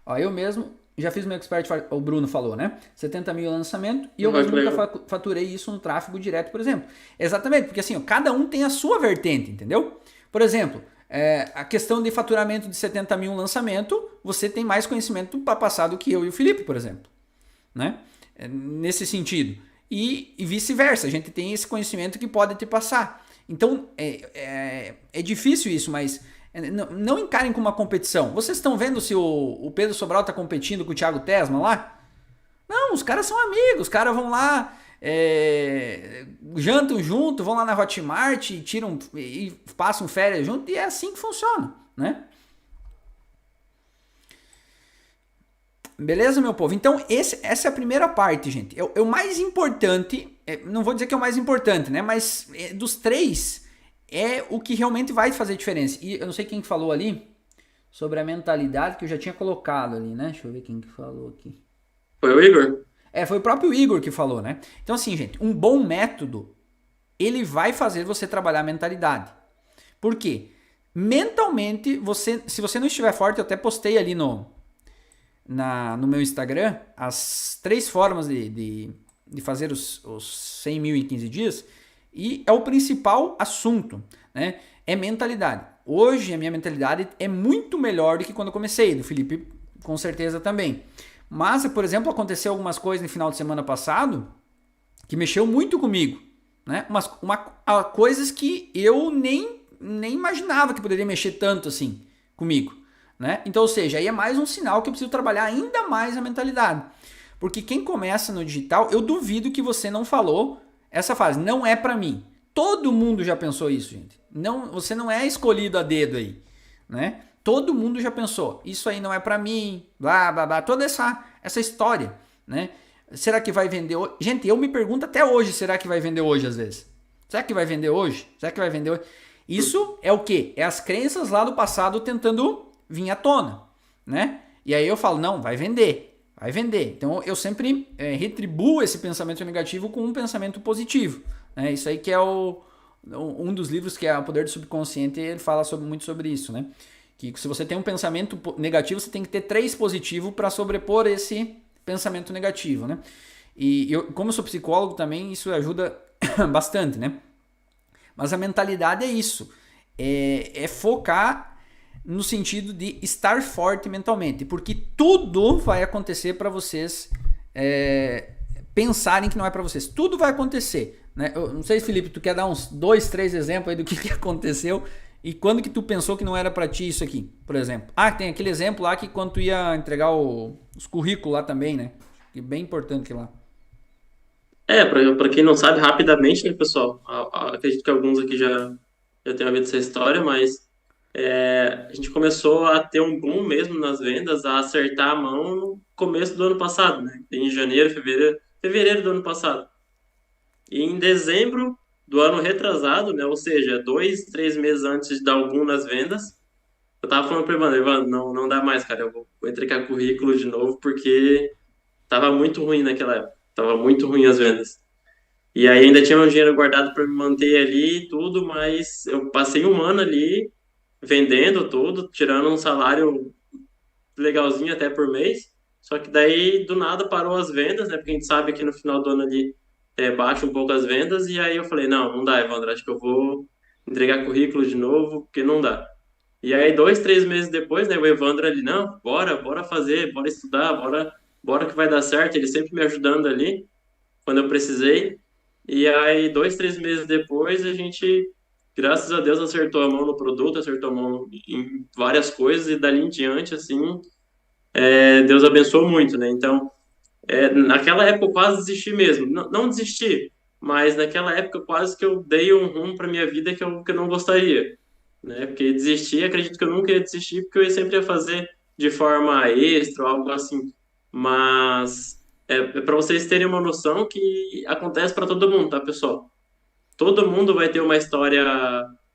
Speaker 1: Ó, eu mesmo já fiz meu expert, o Bruno falou, né? 70 mil lançamento e eu mesmo nunca faturei isso no tráfego direto, por exemplo. Exatamente, porque assim, ó, cada um tem a sua vertente, entendeu? Por exemplo, a questão de faturamento de 70 mil lançamento, você tem mais conhecimento para passar do que eu e o Felipe, por exemplo, né? Nesse sentido. E vice-versa, a gente tem esse conhecimento que pode te passar. Então, é difícil isso, mas não encarem como uma competição. Vocês estão vendo se o Pedro Sobral está competindo com o Thiago Tesma lá? Não, os caras são amigos, os caras vão lá, jantam junto, vão lá na Hotmart, tiram e passam férias junto, e é assim que funciona, né? Beleza, meu povo? Então, essa é a primeira parte, gente. É o mais importante, não vou dizer que é o mais importante, né? Mas dos três, é o que realmente vai fazer diferença. E eu não sei quem falou ali sobre a mentalidade que eu já tinha colocado ali, né? Deixa eu ver quem que falou aqui.
Speaker 2: Foi o Igor?
Speaker 1: Foi o próprio Igor que falou, né? Então, assim, gente, um bom método, ele vai fazer você trabalhar a mentalidade. Por quê? Mentalmente, se você não estiver forte, eu até postei ali no meu Instagram as 3 formas de fazer os 100 mil em 15 dias, e é o principal assunto, né? É mentalidade. Hoje a minha mentalidade é muito melhor do que quando eu comecei, do Felipe com certeza também. Mas, por exemplo, aconteceu algumas coisas no final de semana passado que mexeu muito comigo, né? Coisas que eu nem imaginava que poderia mexer tanto assim comigo, né? Então, ou seja, aí é mais um sinal que eu preciso trabalhar ainda mais a mentalidade. Porque quem começa no digital, eu duvido que você não falou essa frase, não é pra mim. Todo mundo já pensou isso, gente. Não, você não é escolhido a dedo aí, né? Todo mundo já pensou, isso aí não é pra mim, blá, blá, blá, toda essa história, né? Será que vai vender hoje? Gente, eu me pergunto até hoje, será que vai vender hoje às vezes? Será que vai vender hoje? Será que vai vender hoje? Isso é o quê? É as crenças lá do passado tentando vir à tona, né? E aí eu falo, não, vai vender, vai vender. Então eu sempre retribuo esse pensamento negativo com um pensamento positivo, né? Isso aí que é um dos livros que é O Poder do Subconsciente, ele fala muito sobre isso, né? Que se você tem um pensamento negativo, você tem que ter 3 positivos para sobrepor esse pensamento negativo, né? E eu, como eu sou psicólogo também, isso ajuda bastante, né? Mas a mentalidade é isso, é focar no sentido de estar forte mentalmente, porque tudo vai acontecer para vocês pensarem que não é para vocês. Tudo vai acontecer, né? Eu não sei, Felipe, tu quer dar uns 2, 3 exemplos aí do que aconteceu e quando que tu pensou que não era para ti isso aqui, por exemplo? Ah, tem aquele exemplo lá que quando tu ia entregar os currículos lá também, né? Que é bem importante aquilo lá.
Speaker 2: Para quem não sabe, rapidamente, né, pessoal? Acredito que alguns aqui já tenham ouvido essa história, mas a gente começou a ter um boom mesmo nas vendas, a acertar a mão no começo do ano passado, né? Em janeiro, fevereiro do ano passado. E em dezembro do ano retrasado, né? Ou seja, 2, 3 meses antes de dar o boom nas vendas, eu tava falando para o Evandro, não dá mais, cara, eu vou entregar currículo de novo porque tava muito ruim naquela época, tava muito ruim as vendas. E aí ainda tinha um dinheiro guardado para me manter ali e tudo, mas eu passei um ano ali vendendo tudo, tirando um salário legalzinho até por mês. Só que daí do nada parou as vendas, né? Porque a gente sabe que no final do ano ali baixa um pouco as vendas. E aí eu falei, não dá, Evandro, acho que eu vou entregar currículo de novo, porque não dá. E aí 2, 3 meses depois, né? O Evandro ali, não, bora fazer, bora estudar, bora que vai dar certo. Ele sempre me ajudando ali quando eu precisei. E aí, 2, 3 meses depois, a gente, graças a Deus, acertou a mão no produto, acertou a mão em várias coisas, e dali em diante, assim, Deus abençoou muito, né? Então, naquela época eu quase desisti mesmo. Não, não desisti, mas naquela época quase que eu dei um rumo para minha vida que eu não gostaria, né? Porque desistir, acredito que eu nunca ia desistir, porque eu sempre ia fazer de forma extra ou algo assim. Mas é para vocês terem uma noção que acontece para todo mundo, tá, pessoal? Todo mundo vai ter uma história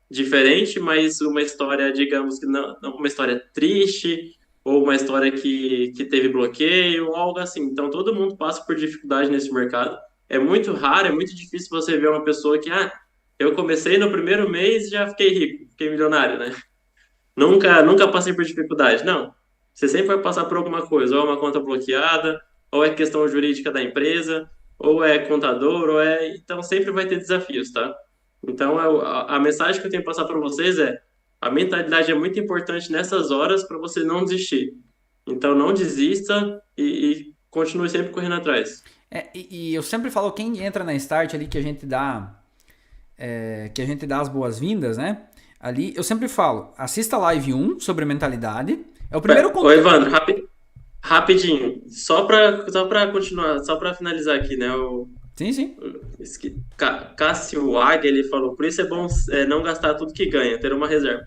Speaker 2: diferente, mas uma história, digamos que não uma história triste, ou uma história que teve bloqueio, ou algo assim. Então, todo mundo passa por dificuldade nesse mercado. É muito raro, é muito difícil você ver uma pessoa que, eu comecei no primeiro mês e já fiquei rico, fiquei milionário, né? Nunca passei por dificuldade. Não. Você sempre vai passar por alguma coisa, ou é uma conta bloqueada, ou é questão jurídica da empresa, ou é contador, ou é. Então sempre vai ter desafios, tá? Então a mensagem que eu tenho que passar para vocês é: a mentalidade é muito importante nessas horas para você não desistir. Então não desista e continue sempre correndo atrás.
Speaker 1: E eu sempre falo, quem entra na Start ali que a gente dá as boas-vindas, né? Ali, eu sempre falo, assista a live 1 sobre mentalidade. É o primeiro
Speaker 2: Ô,
Speaker 1: conteúdo.
Speaker 2: Evandro, rapidinho, só para continuar, só para finalizar aqui, né?
Speaker 1: Sim, sim.
Speaker 2: Cássio Águia, ele falou, por isso é bom não gastar tudo que ganha, ter uma reserva.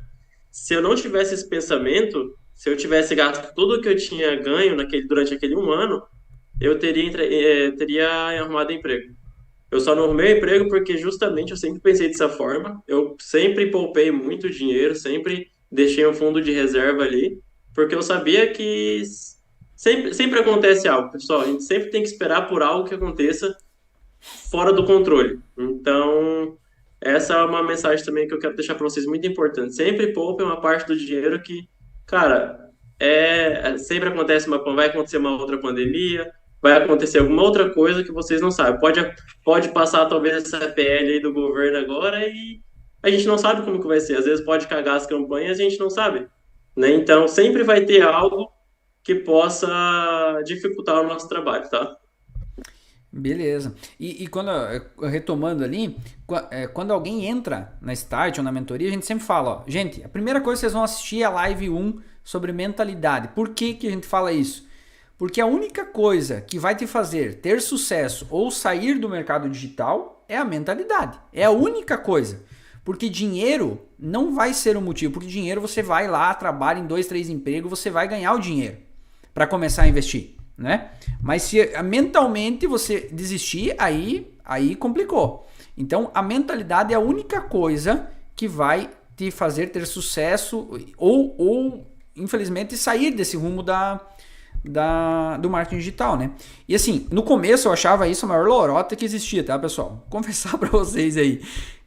Speaker 2: Se eu não tivesse esse pensamento, se eu tivesse gasto tudo que eu tinha ganho durante aquele um ano, eu teria arrumado emprego. Eu só não arrumei emprego porque justamente eu sempre pensei dessa forma. Eu sempre poupei muito dinheiro, sempre deixei um fundo de reserva ali, porque eu sabia que sempre acontece algo, pessoal. A gente sempre tem que esperar por algo que aconteça fora do controle. Então, essa é uma mensagem também que eu quero deixar para vocês muito importante. Sempre poupem uma parte do dinheiro que, cara, sempre vai acontecer uma outra pandemia, vai acontecer alguma outra coisa que vocês não sabem. Pode passar talvez essa PL aí do governo agora e a gente não sabe como que vai ser. Às vezes pode cagar as campanhas e a gente não sabe, né? Então, sempre vai ter algo que possa dificultar o nosso trabalho, tá?
Speaker 1: Beleza. E quando, retomando ali, quando alguém entra na Start ou na mentoria, a gente sempre fala, ó, gente, a primeira coisa que vocês vão assistir é a live 1 sobre mentalidade. Por que que a gente fala isso? Porque a única coisa que vai te fazer ter sucesso ou sair do mercado digital é a mentalidade. É a única coisa. Porque dinheiro não vai ser o motivo. Porque dinheiro você vai lá, trabalha em 2, 3 empregos, você vai ganhar o dinheiro para começar a investir, né? Mas se mentalmente você desistir, aí complicou. Então a mentalidade é a única coisa que vai te fazer ter sucesso ou infelizmente sair desse rumo do marketing digital, né? E assim, no começo eu achava isso a maior lorota que existia, tá, pessoal? Vou confessar pra vocês aí.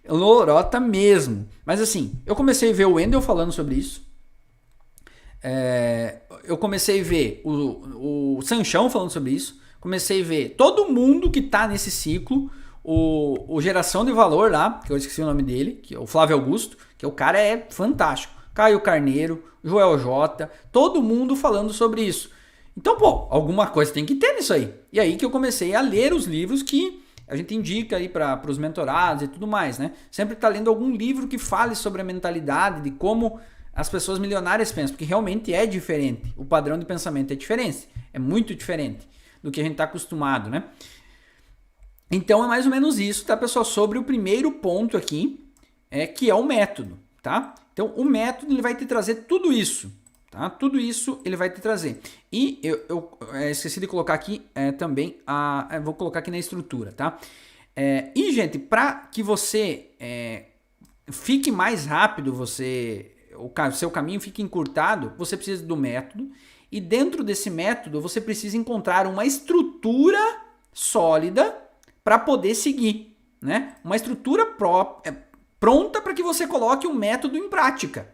Speaker 1: Lorota mesmo. Mas assim, eu comecei a ver o Wendel falando sobre isso. Eu comecei a ver o Sanchão falando sobre isso. Comecei a ver todo mundo que tá nesse ciclo. O Geração de Valor lá, que eu esqueci o nome dele, que é o Flávio Augusto, que o cara é fantástico. Caio Carneiro, Joel J, todo mundo falando sobre isso. Então, pô, alguma coisa tem que ter nisso aí. E aí que eu comecei a ler os livros que a gente indica aí para os mentorados e tudo mais, né? Sempre tá lendo algum livro que fale sobre a mentalidade, de como as pessoas milionárias pensam, porque realmente é diferente. O padrão de pensamento é diferente, é muito diferente do que a gente tá acostumado, né? Então é mais ou menos isso, tá, pessoal? Sobre o primeiro ponto aqui, que é o método, tá? Então o método ele vai te trazer tudo isso, tá? Tudo isso ele vai te trazer. E eu esqueci de colocar aqui também, vou colocar aqui na estrutura, tá? E gente, para que você fique mais rápido, o seu caminho fique encurtado, você precisa do método. E dentro desse método você precisa encontrar uma estrutura sólida para poder seguir, né? Uma estrutura pronta para que você coloque o método em prática,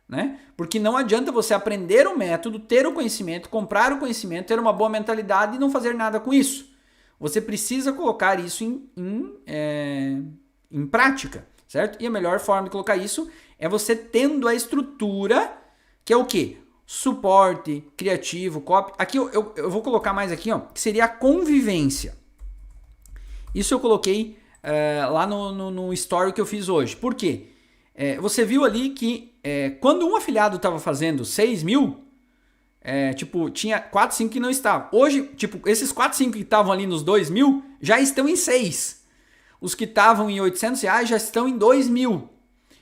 Speaker 1: né? Porque não adianta você aprender o método, ter o conhecimento, comprar o conhecimento, ter uma boa mentalidade e não fazer nada com isso. Você precisa colocar isso em prática, certo? E a melhor forma de colocar isso é você tendo a estrutura, que é o quê? Suporte, criativo, copy. Aqui eu vou colocar mais aqui, ó, que seria a convivência. Isso eu coloquei lá no story que eu fiz hoje. Por quê? Você viu ali que quando um afiliado estava fazendo 6 mil, tinha 4, 5 que não estavam. Hoje, esses 4, 5 que estavam ali nos 2 mil já estão em 6. Os que estavam em R$800 já estão em 2 mil.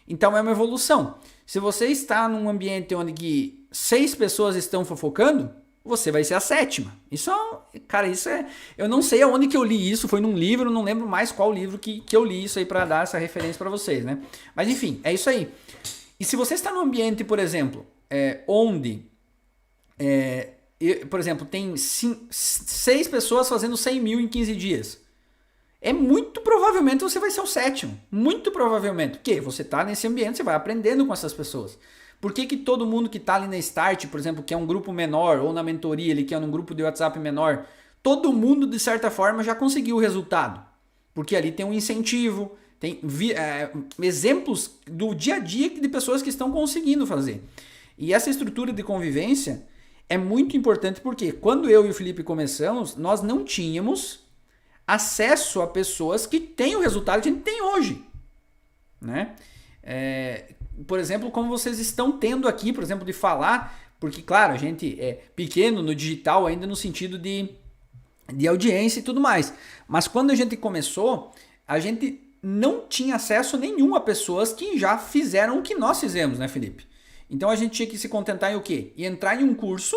Speaker 1: Então é uma evolução. Se você está num ambiente onde 6 pessoas estão fofocando, você vai ser a 7ª. Isso é... Eu não sei aonde que eu li isso, foi num livro, não lembro mais qual livro que eu li isso aí para dar essa referência para vocês, né? Mas enfim, é isso aí. E se você está num ambiente, por exemplo, onde, por exemplo, tem 6 pessoas fazendo 100 mil em 15 dias, muito provavelmente você vai ser o 7º. Muito provavelmente. Porque você está nesse ambiente, você vai aprendendo com essas pessoas. Por que todo mundo que está ali na Start, por exemplo, que é um grupo menor, ou na mentoria, ele que é um grupo de WhatsApp menor, todo mundo, de certa forma, já conseguiu o resultado? Porque ali tem um incentivo, tem exemplos do dia a dia de pessoas que estão conseguindo fazer. E essa estrutura de convivência é muito importante porque quando eu e o Felipe começamos, nós não tínhamos acesso a pessoas que têm o resultado que a gente tem hoje, né? Por exemplo, como vocês estão tendo aqui, por exemplo, de falar, porque, claro, a gente é pequeno no digital ainda no sentido de audiência e tudo mais, mas quando a gente começou, a gente não tinha acesso nenhum a pessoas que já fizeram o que nós fizemos, né, Felipe? Então a gente tinha que se contentar em o quê? E entrar em um curso,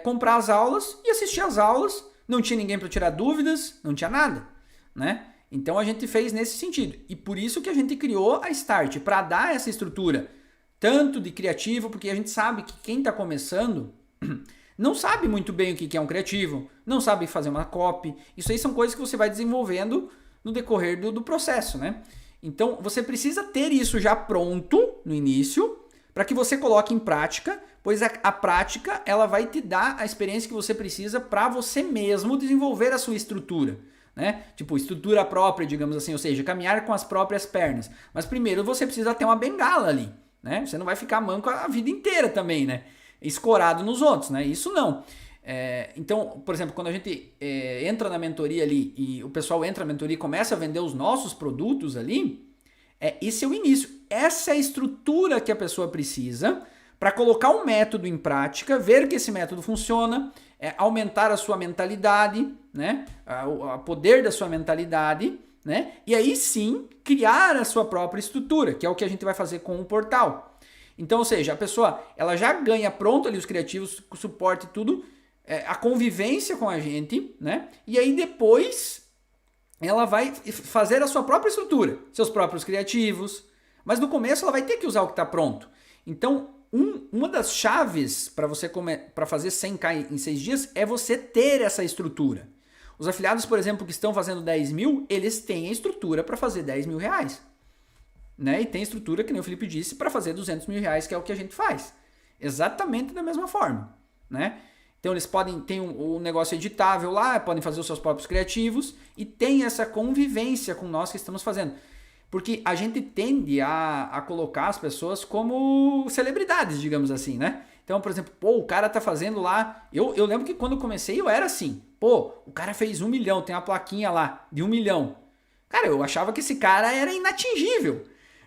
Speaker 1: comprar as aulas e assistir as aulas. Não tinha ninguém para tirar dúvidas, não tinha nada, né? Então a gente fez nesse sentido. E por isso que a gente criou a Start, para dar essa estrutura, tanto de criativo, porque a gente sabe que quem está começando não sabe muito bem o que é um criativo, não sabe fazer uma copy. Isso aí são coisas que você vai desenvolvendo no decorrer do processo, né? Então você precisa ter isso já pronto no início, para que você coloque em prática, pois a prática ela vai te dar a experiência que você precisa para você mesmo desenvolver a sua estrutura, né? Tipo, estrutura própria, digamos assim, ou seja, caminhar com as próprias pernas. Mas primeiro você precisa ter uma bengala ali, né? Você não vai ficar manco a vida inteira também, né? Escorado nos outros, né? Isso não. Então, por exemplo, quando a gente entra na mentoria ali e o pessoal entra na mentoria e começa a vender os nossos produtos ali, esse é o início. Essa é a estrutura que a pessoa precisa para colocar um método em prática, ver que esse método funciona, aumentar a sua mentalidade, né? O poder da sua mentalidade, né? E aí sim criar a sua própria estrutura, que é o que a gente vai fazer com o portal. Então, ou seja, a pessoa ela já ganha pronto ali os criativos, o suporte e tudo, a convivência com a gente, né? E aí depois ela vai fazer a sua própria estrutura, seus próprios criativos, mas no começo ela vai ter que usar o que está pronto. Então, uma das chaves para você para fazer 100k em 6 dias é você ter essa estrutura. Os afiliados, por exemplo, que estão fazendo 10 mil, eles têm a estrutura para fazer 10 mil reais. Né? E tem estrutura, que nem o Felipe disse, para fazer 200 mil reais, que é o que a gente faz. Exatamente da mesma forma. Né? Então eles podem ter um negócio editável lá, podem fazer os seus próprios criativos e tem essa convivência com nós que estamos fazendo. Porque a gente tende a colocar as pessoas como celebridades, digamos assim, né? Então, por exemplo, o cara tá fazendo lá... Eu lembro que quando eu comecei eu era assim. O cara fez 1 milhão, tem uma plaquinha lá de 1 milhão. Cara, eu achava que esse cara era inatingível.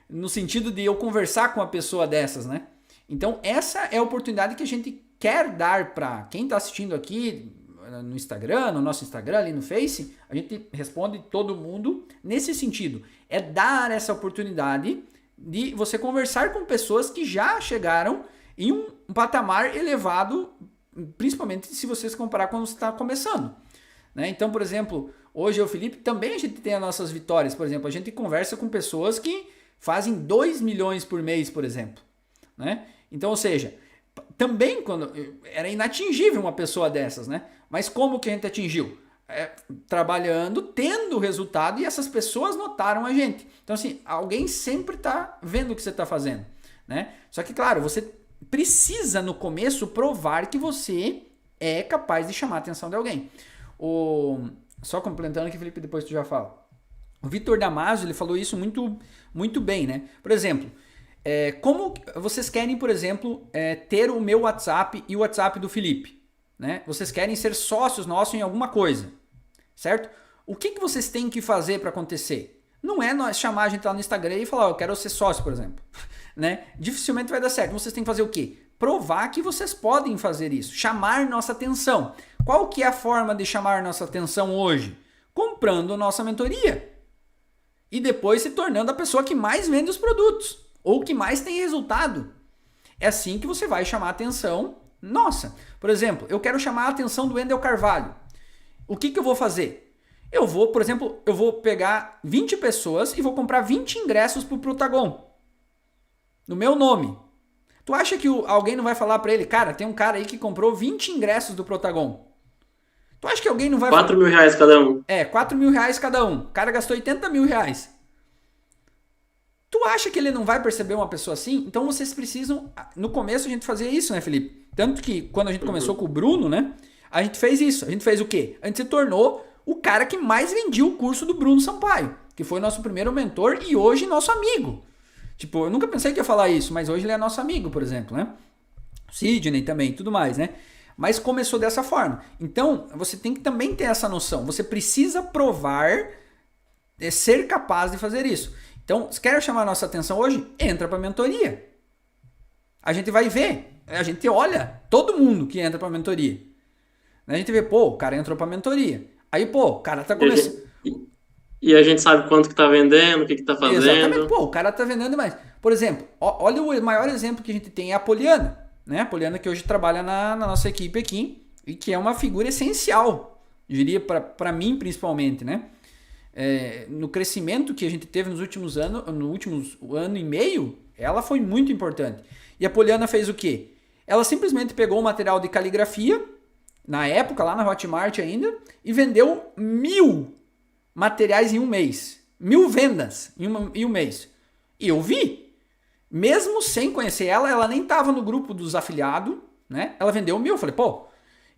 Speaker 1: No sentido de eu conversar com uma pessoa dessas, né? Então, essa é a oportunidade que a gente quer dar para quem tá assistindo aqui no Instagram, no nosso Instagram, ali no Face, a gente responde todo mundo nesse sentido. É dar essa oportunidade de você conversar com pessoas que já chegaram em um patamar elevado, principalmente se você se comparar quando você está começando. Né? Então, por exemplo, hoje eu e o Felipe, também a gente tem as nossas vitórias. Por exemplo, a gente conversa com pessoas que fazem 2 milhões por mês, por exemplo. Né? Então, ou seja, também quando era inatingível uma pessoa dessas, né? Mas como que a gente atingiu? Trabalhando, tendo resultado, e essas pessoas notaram a gente. Então, assim, alguém sempre está vendo o que você está fazendo, né? Só que, claro, você precisa no começo provar que você é capaz de chamar a atenção de alguém. Só complementando aqui, Felipe, depois tu já fala. O Vitor Damasio, ele falou isso muito, muito bem, né? Por exemplo, como vocês querem, por exemplo, ter o meu WhatsApp e o WhatsApp do Felipe? Né? Vocês querem ser sócios nossos em alguma coisa, certo? O que vocês têm que fazer para acontecer? Não é nós chamar a gente lá no Instagram e falar, eu quero ser sócio, por exemplo. Né? Dificilmente vai dar certo. Vocês têm que fazer o quê? Provar que vocês podem fazer isso. Chamar nossa atenção. Qual que é a forma de chamar nossa atenção hoje? Comprando nossa mentoria. E depois se tornando a pessoa que mais vende os produtos. Ou que mais tem resultado. É assim que você vai chamar a atenção nossa. Por exemplo, eu quero chamar a atenção do Wendel Carvalho. O que eu vou fazer? Eu vou, por exemplo, eu vou pegar 20 pessoas e vou comprar 20 ingressos para o Protagon. No meu nome. Tu acha que alguém não vai falar para ele, cara, tem um cara aí que comprou 20 ingressos do Protagon. Tu acha que alguém não vai...
Speaker 2: 4 mil reais cada um.
Speaker 1: 4 mil reais cada um. O cara gastou 80 mil reais. Tu acha que ele não vai perceber uma pessoa assim? Então vocês precisam... No começo a gente fazia isso, né, Felipe? Tanto que quando a gente começou com o Bruno, né? A gente fez isso. A gente fez o quê? A gente se tornou o cara que mais vendia o curso do Bruno Sampaio. Que foi nosso primeiro mentor e hoje nosso amigo. Tipo, eu nunca pensei que ia falar isso, mas hoje ele é nosso amigo, por exemplo, né? Sidney também, tudo mais, né? Mas começou dessa forma. Então, você tem que também ter essa noção. Você precisa provar, ser capaz de fazer isso. Então, se quer chamar a nossa atenção hoje, entra para a mentoria. A gente vai ver, a gente olha todo mundo que entra para a mentoria. A gente vê, pô, o cara entrou para a mentoria. Aí, pô, o cara tá começando...
Speaker 2: E a gente sabe quanto que tá vendendo, o que tá fazendo.
Speaker 1: Exatamente, pô, o cara tá vendendo demais. Por exemplo, olha o maior exemplo que a gente tem é a Poliana, né? A Poliana que hoje trabalha na nossa equipe aqui e que é uma figura essencial, eu diria, para mim principalmente, né? No crescimento que a gente teve nos últimos anos, no último ano e meio, ela foi muito importante. E a Poliana fez o quê? Ela simplesmente pegou o material de caligrafia, na época, lá na Hotmart ainda, e vendeu 1000 materiais em um mês. 1000 vendas em um mês. E eu vi. Mesmo sem conhecer ela nem estava no grupo dos afiliados, né? Ela vendeu 1000. Eu falei, pô,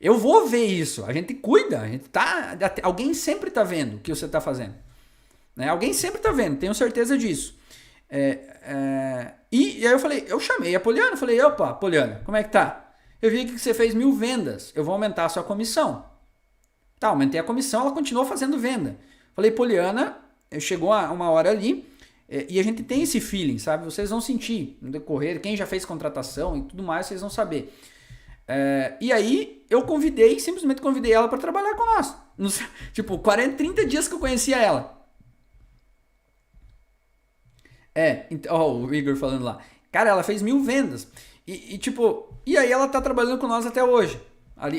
Speaker 1: eu vou ver isso. A gente cuida. A gente tá, alguém sempre está vendo o que você está fazendo. Né? Alguém sempre está vendo, tenho certeza disso. E aí eu chamei a Poliana. Falei, opa, Poliana, como é que tá? Eu vi que você fez 1000 vendas. Eu vou aumentar a sua comissão. Tá, aumentei a comissão, ela continuou fazendo venda. Falei, Poliana, chegou uma hora ali e a gente tem esse feeling, sabe? Vocês vão sentir no decorrer, quem já fez contratação e tudo mais, vocês vão saber. E aí eu simplesmente convidei ela para trabalhar com nós. Tipo, 30 dias que eu conhecia ela. Então, o Igor falando lá. Cara, ela fez 1000 vendas. E aí ela tá trabalhando com nós até hoje.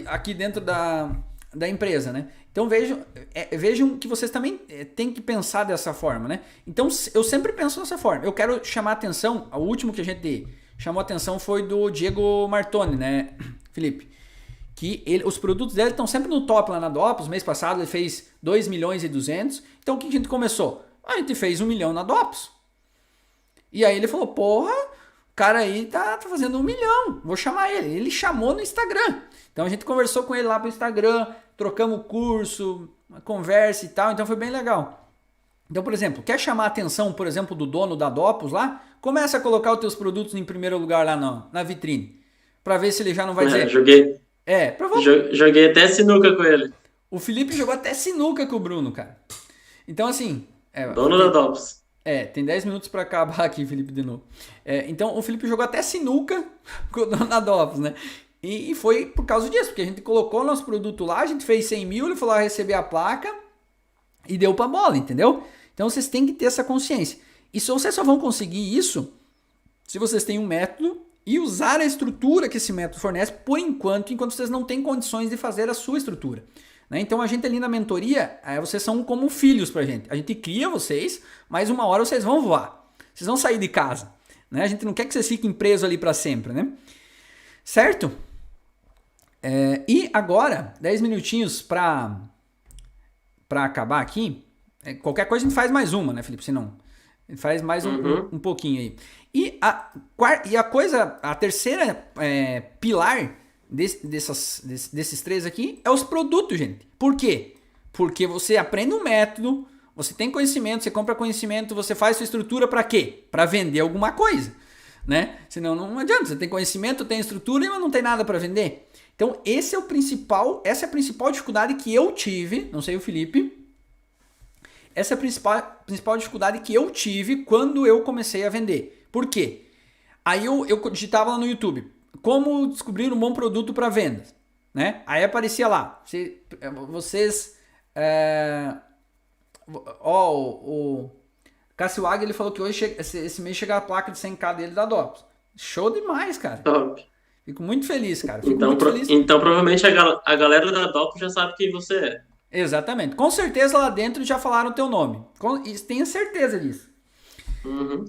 Speaker 1: Aqui dentro da empresa, né? Então vejam que vocês também têm que pensar dessa forma, né? Então eu sempre penso dessa forma. Eu quero chamar a atenção, o último que a gente chamou a atenção foi do Diego Martoni, né, Felipe? Que os produtos dele estão sempre no top lá na Dopus. Mês passado ele fez 2 milhões e 200. Então o que a gente começou? A gente fez 1 milhão na Dopus. E aí ele falou, porra, o cara aí tá fazendo 1 milhão, vou chamar ele. Ele chamou no Instagram. Então a gente conversou com ele lá pro Instagram, trocamos o curso, uma conversa e tal, então foi bem legal. Então, por exemplo, quer chamar a atenção, por exemplo, do dono da Dopus lá? Começa a colocar os teus produtos em primeiro lugar lá na vitrine, para ver se ele já não vai dizer...
Speaker 2: Joguei até sinuca com ele.
Speaker 1: O Felipe jogou até sinuca com o Bruno, cara. Então, assim...
Speaker 2: Dono da Dopus.
Speaker 1: Tem 10 minutos para acabar aqui, Felipe, de novo. Então, o Felipe jogou até sinuca com o dono da Dopus, né? E foi por causa disso, porque a gente colocou nosso produto lá, a gente fez 100 mil, ele foi lá receber a placa e deu pra bola, entendeu? Então vocês têm que ter essa consciência. E vocês só vão conseguir isso se vocês têm um método e usar a estrutura que esse método fornece enquanto vocês não têm condições de fazer a sua estrutura. Né? Então a gente ali na mentoria, vocês são como filhos pra gente. A gente cria vocês, mas uma hora vocês vão voar. Vocês vão sair de casa. Né? A gente não quer que vocês fiquem presos ali pra sempre, né? Certo? E agora, 10 minutinhos para acabar aqui. Qualquer coisa a gente faz mais uma, né, Felipe? Se não, a gente faz mais um pouquinho aí. E a terceira pilar desses três aqui é os produtos, gente. Por quê? Porque você aprende um método, você tem conhecimento, você compra conhecimento, você faz sua estrutura para quê? Para vender alguma coisa, né? Senão não adianta, você tem conhecimento, tem estrutura, mas não tem nada para vender. Então essa é a principal dificuldade que eu tive, não sei o Felipe, Essa é a principal dificuldade que eu tive quando eu comecei a vender. Por quê? Aí eu digitava lá no YouTube, como descobrir um bom produto para vendas, né? Aí aparecia lá, vocês... o Cassiwag, ele falou que hoje, esse mês, chega a placa de 100k dele da Dopes. Show demais, cara.
Speaker 2: Top.
Speaker 1: Fico muito feliz, cara.
Speaker 2: Então provavelmente a galera da Dopes já sabe quem você é.
Speaker 1: Exatamente. Com certeza lá dentro já falaram o teu nome. Tenho certeza disso.
Speaker 2: Uhum.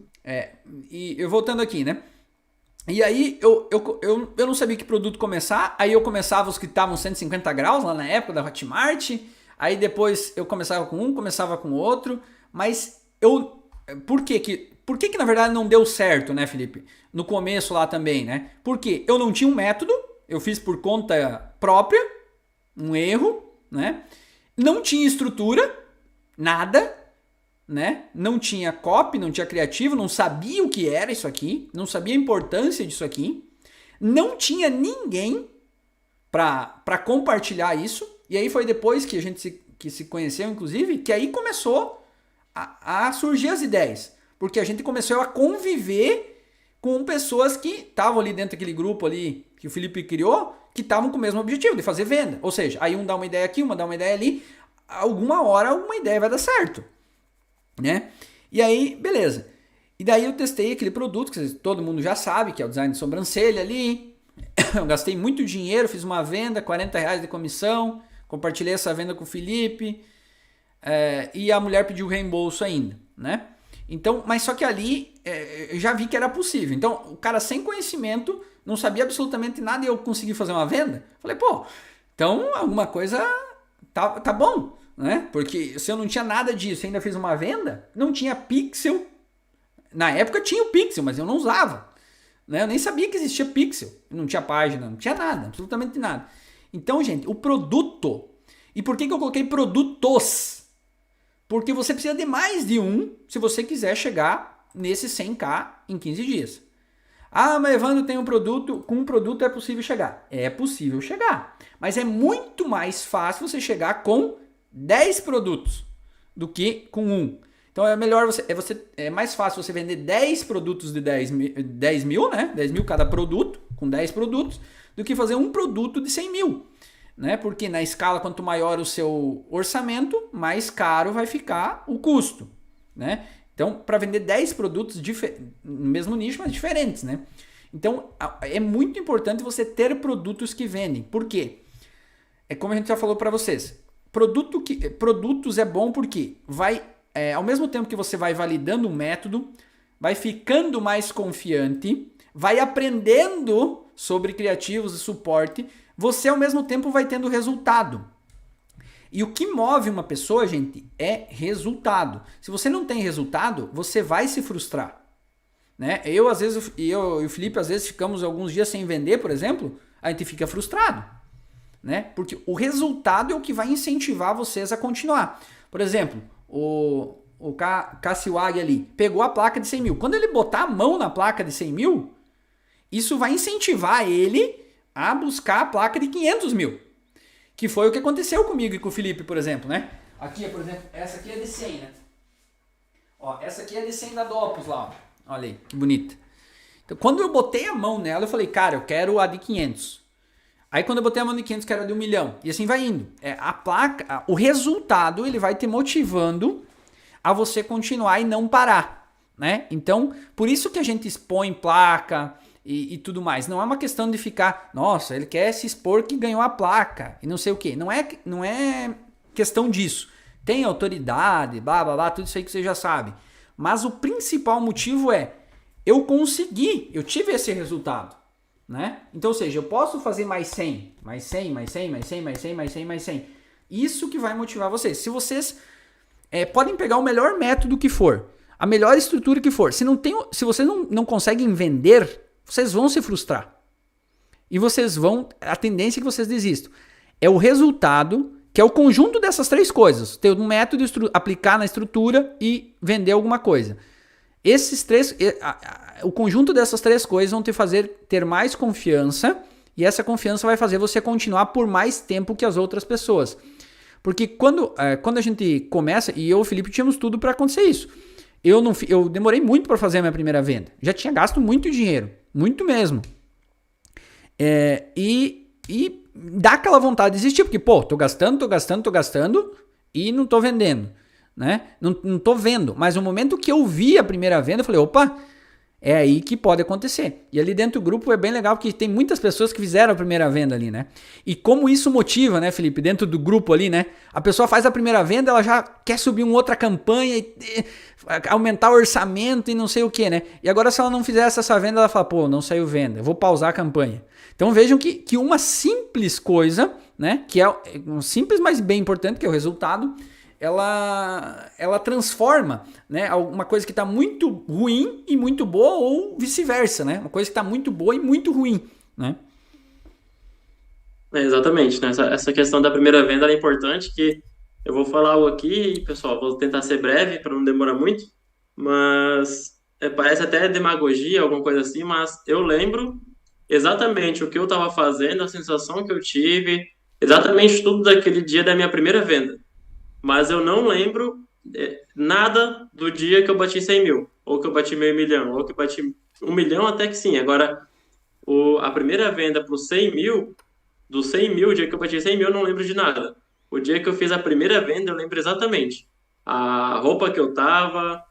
Speaker 1: E eu voltando aqui, né? E aí eu não sabia que produto começar. Aí eu começava os que estavam 150 graus lá na época da Hotmart. Aí depois eu começava com um, começava com outro. Mas por que na verdade não deu certo, né, Felipe? No começo lá também, né? Porque eu não tinha um método. Eu fiz por conta própria. Um erro, né? Não tinha estrutura. Nada. Né? Não tinha copy, não tinha criativo, não sabia o que era isso aqui, não sabia a importância disso aqui, não tinha ninguém para compartilhar isso, e aí foi depois que a gente se conheceu, inclusive, que aí começou a surgir as ideias, porque a gente começou a conviver com pessoas que estavam ali dentro daquele grupo ali que o Felipe criou, que estavam com o mesmo objetivo, de fazer venda, ou seja, aí um dá uma ideia aqui, uma dá uma ideia ali, alguma hora alguma ideia vai dar certo. Né? E aí, beleza. E daí eu testei aquele produto que todo mundo já sabe, que é o design de sobrancelha ali. Eu gastei muito dinheiro, fiz uma venda, R$40 de comissão, compartilhei essa venda com o Felipe, e a mulher pediu reembolso ainda, né? Então, mas só que ali eu já vi que era possível. Então, o cara sem conhecimento, não sabia absolutamente nada e eu consegui fazer uma venda. Falei, pô, então alguma coisa tá bom. Né? Porque se eu não tinha nada disso, ainda fiz uma venda, não tinha pixel. Na época tinha o pixel, mas eu não usava. Né? Eu nem sabia que existia pixel. Não tinha página, não tinha nada, absolutamente nada. Então, gente, o produto. E por que eu coloquei produtos? Porque você precisa de mais de um se você quiser chegar nesse 100k em 15 dias. Ah, mas Evandro tem um produto, com um produto é possível chegar. É possível chegar. Mas é muito mais fácil você chegar com 10 produtos do que com um. Então é mais fácil você vender 10 produtos de 10 mil, né? 10 mil cada produto, com 10 produtos, do que fazer um produto de 100 mil. Né? Porque na escala, quanto maior o seu orçamento, mais caro vai ficar o custo. Né? Então, para vender 10 produtos no mesmo nicho, mas diferentes. Né? Então, é muito importante você ter produtos que vendem. Por quê? É como a gente já falou para vocês. Produtos é bom porque ao mesmo tempo que você vai validando um método, vai ficando mais confiante, vai aprendendo sobre criativos e suporte, você ao mesmo tempo vai tendo resultado. E o que move uma pessoa, gente, é resultado. Se você não tem resultado, você vai se frustrar. Né? Eu e o Felipe, às vezes, ficamos alguns dias sem vender, por exemplo, a gente fica frustrado. Né? Porque o resultado é o que vai incentivar vocês a continuar. Por exemplo, o Cassiwag ali pegou a placa de 100 mil. Quando ele botar a mão na placa de 100 mil, isso vai incentivar ele a buscar a placa de 500 mil. Que foi o que aconteceu comigo e com o Felipe, por exemplo. Né? Aqui, por exemplo, essa aqui é de 100, né? Ó, essa aqui é de 100 da Dopus lá. Ó. Olha aí, que bonita. Então, quando eu botei a mão nela, eu falei, cara, eu quero a de 500. Aí quando eu botei a mão de 500, que era de 1 milhão. E assim vai indo. A placa, o resultado, ele vai te motivando a você continuar e não parar. Né? Então, por isso que a gente expõe placa e tudo mais. Não é uma questão de ficar, nossa, ele quer se expor que ganhou a placa e não sei o quê. Não é questão disso. Tem autoridade, blá, blá, blá, tudo isso aí que você já sabe. Mas o principal motivo é, eu tive esse resultado. Né? Então, ou seja, eu posso fazer mais 100, mais 100, mais 100, mais 100, mais 100, mais 100, mais 100. Isso que vai motivar vocês. Se vocês podem pegar o melhor método que for, a melhor estrutura que for, se vocês não conseguem vender, vocês vão se frustrar. E a tendência é que vocês desistam. É o resultado, que é o conjunto dessas três coisas. Ter um método, aplicar na estrutura e vender alguma coisa. Esses três, o conjunto dessas três coisas vão te fazer ter mais confiança e essa confiança vai fazer você continuar por mais tempo que as outras pessoas. Porque quando a gente começa, e eu e o Felipe tínhamos tudo para acontecer isso. Eu demorei muito para fazer a minha primeira venda. Já tinha gasto muito dinheiro, muito mesmo. E dá aquela vontade de desistir, porque, tô gastando e não tô vendendo, né? Não tô vendo. Mas no momento que eu vi a primeira venda, eu falei, opa, é aí que pode acontecer. E ali dentro do grupo é bem legal, porque tem muitas pessoas que fizeram a primeira venda ali, né? E como isso motiva, né, Felipe, dentro do grupo ali, né? A pessoa faz a primeira venda, ela já quer subir uma outra campanha e aumentar o orçamento e não sei o que, né? E agora se ela não fizesse essa venda, ela fala, não saiu venda, eu vou pausar a campanha. Então vejam que uma simples coisa, né, que é um simples, mas bem importante, que é o resultado, ela transforma, né, uma coisa que está muito ruim e muito boa, ou vice-versa, né? Uma coisa que está muito boa e muito ruim, né?
Speaker 2: Exatamente, né? Essa questão da primeira venda é importante, que eu vou falar algo aqui, pessoal, vou tentar ser breve para não demorar muito, mas parece até demagogia, alguma coisa assim, mas eu lembro exatamente o que eu estava fazendo, a sensação que eu tive, exatamente tudo daquele dia da minha primeira venda. Mas eu não lembro nada do dia que eu bati 100 mil, ou que eu bati meio milhão, ou que eu bati 1 milhão, até que sim. Agora, a primeira venda para os 100 mil, dos 100 mil, o dia que eu bati 100 mil, eu não lembro de nada. O dia que eu fiz a primeira venda, eu lembro exatamente. A roupa que eu tava,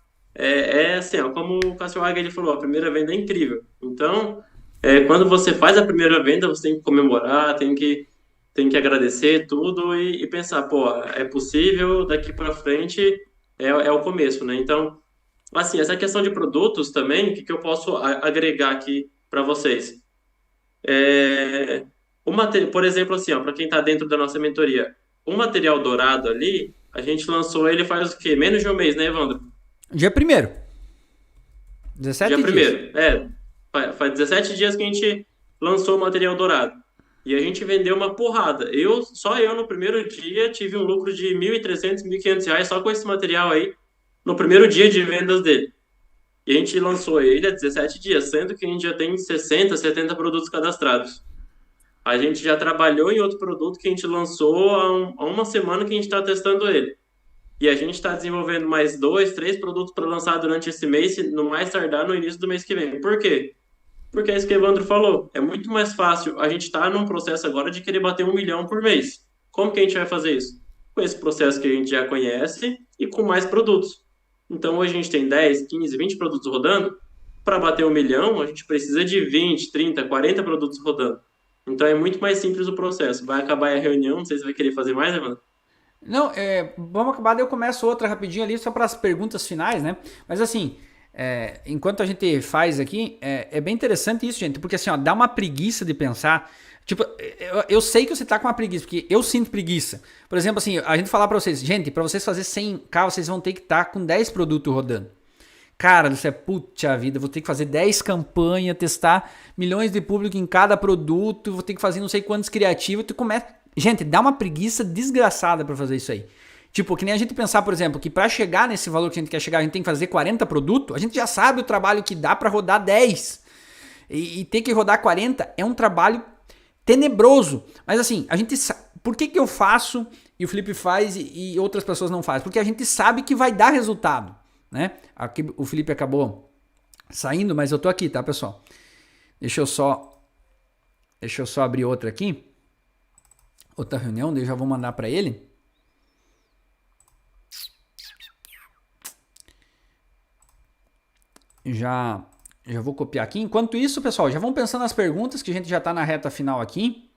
Speaker 2: assim, ó, como o Cássio Águia, ele falou, a primeira venda é incrível. Então, quando você faz a primeira venda, você tem que comemorar, tem que agradecer tudo e pensar, é possível, daqui para frente é o começo, né? Então, assim, essa questão de produtos também, o que eu posso agregar aqui para vocês? Por exemplo, assim, ó, para quem está dentro da nossa mentoria, o material dourado ali, a gente lançou ele faz o quê? Menos de um mês, né, Evandro?
Speaker 1: Dia 1º. 17
Speaker 2: Dia
Speaker 1: dias.
Speaker 2: 1º, faz 17 dias que a gente lançou o material dourado. E a gente vendeu uma porrada. Só eu no primeiro dia tive um lucro de R$ 1.300, R$ 1.500 só com esse material aí, no primeiro dia de vendas dele. E a gente lançou ele há 17 dias, sendo que a gente já tem 60, 70 produtos cadastrados. A gente já trabalhou em outro produto que a gente lançou há uma semana que a gente está testando ele. E a gente está desenvolvendo mais 2, 3 produtos para lançar durante esse mês, no mais tardar no início do mês que vem. Por quê? Porque é isso que o Evandro falou. É muito mais fácil. A gente está num processo agora de querer bater 1 milhão por mês. Como que a gente vai fazer isso? Com esse processo que a gente já conhece e com mais produtos. Então, hoje a gente tem 10, 15, 20 produtos rodando. Para bater 1 milhão, a gente precisa de 20, 30, 40 produtos rodando. Então, é muito mais simples o processo. Vai acabar a reunião. Não sei se vai querer fazer mais, Evandro.
Speaker 1: Não, vamos acabar, daí eu começo outra rapidinho ali, só para as perguntas finais, né? Mas assim, enquanto a gente faz aqui, é bem interessante isso, gente, porque assim, ó, dá uma preguiça de pensar. Tipo, eu sei que você tá com uma preguiça, porque eu sinto preguiça. Por exemplo, assim, a gente falar para vocês, gente, para vocês fazer 100k, vocês vão ter que estar com 10 produtos rodando. Cara, você puta vida, vou ter que fazer 10 campanhas, testar milhões de público em cada produto, vou ter que fazer não sei quantos criativos, tu começa. Gente, dá uma preguiça desgraçada pra fazer isso aí. Tipo, que nem a gente pensar, por exemplo, que pra chegar nesse valor que a gente quer chegar, a gente tem que fazer 40 produtos, a gente já sabe o trabalho que dá pra rodar 10. E ter que rodar 40 é um trabalho tenebroso. Mas assim, a gente sabe. Por que eu faço e o Felipe faz e outras pessoas não fazem? Porque a gente sabe que vai dar resultado, né? Aqui o Felipe acabou saindo, mas eu tô aqui, tá, pessoal? Deixa eu só abrir outra aqui. Outra reunião, daí eu já vou mandar para ele. Já vou copiar aqui. Enquanto isso, pessoal, já vão pensando nas perguntas, que a gente já está na reta final aqui.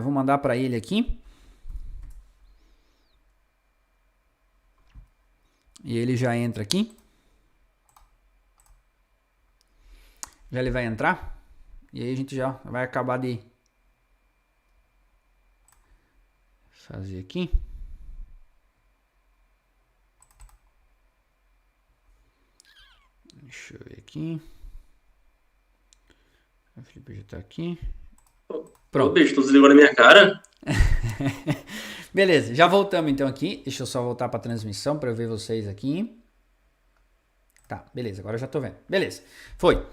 Speaker 1: Vou mandar para ele aqui. E ele já entra aqui. Já ele vai entrar. E aí a gente já vai acabar de fazer aqui. Deixa eu ver aqui. O Felipe já tá aqui.
Speaker 2: Pronto. Ô, bicho, tu desligou na minha cara?
Speaker 1: Beleza, já voltamos então aqui. Deixa eu só voltar para a transmissão para eu ver vocês aqui. Tá, beleza, agora eu já tô vendo. Beleza, foi.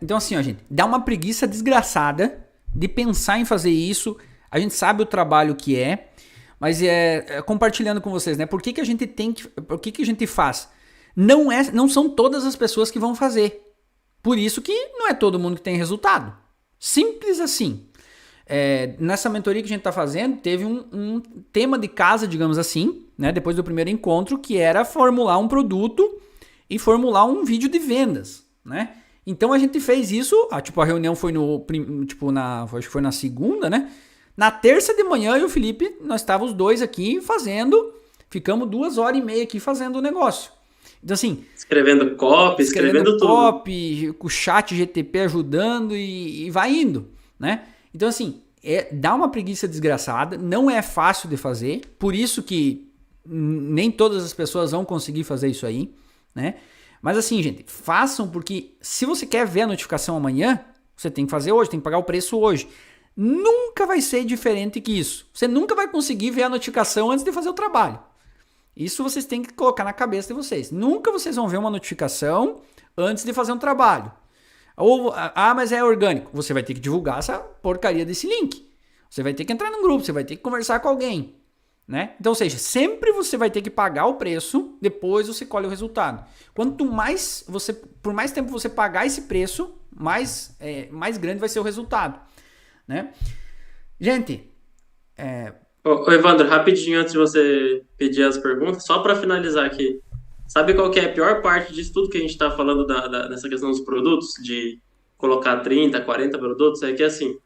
Speaker 1: Então assim, ó, gente, dá uma preguiça desgraçada de pensar em fazer isso. a gente sabe o trabalho que é, mas compartilhando com vocês, né? Por que a gente faz? Não são todas as pessoas que vão fazer. Por isso que não é todo mundo que tem resultado. Simples assim. Nessa mentoria que a gente está fazendo, teve um tema de casa, digamos assim, né? Depois do primeiro encontro, que era formular um produto e formular um vídeo de vendas, né? Então a gente fez isso, a reunião foi acho que foi na segunda, né? Na terça de manhã, eu e o Felipe, nós estávamos os dois aqui fazendo, ficamos 2h30 aqui fazendo o negócio. Então assim...
Speaker 2: Escrevendo copy, escrevendo tudo.
Speaker 1: Copy, com o chat GTP ajudando e vai indo, né? Então assim, dá uma preguiça desgraçada, não é fácil de fazer, por isso que nem todas as pessoas vão conseguir fazer isso aí, né? Mas assim, gente, façam, porque se você quer ver a notificação amanhã, você tem que fazer hoje, tem que pagar o preço hoje. Nunca vai ser diferente que isso. Você nunca vai conseguir ver a notificação antes de fazer o trabalho. Isso vocês têm que colocar na cabeça de vocês. Nunca vocês vão ver uma notificação antes de fazer um trabalho. Ou, mas é orgânico. Você vai ter que divulgar essa porcaria desse link. Você vai ter que entrar num grupo, você vai ter que conversar com alguém. Né? Então, ou seja, sempre você vai ter que pagar o preço, depois você colhe o resultado. Por mais tempo você pagar esse preço, mais grande vai ser o resultado, né? Gente,
Speaker 2: Ô, Evandro, rapidinho antes de você pedir as perguntas, só para finalizar aqui, sabe qual que é a pior parte disso tudo que a gente está falando dessa questão dos produtos, de colocar 30, 40 produtos? É que assim,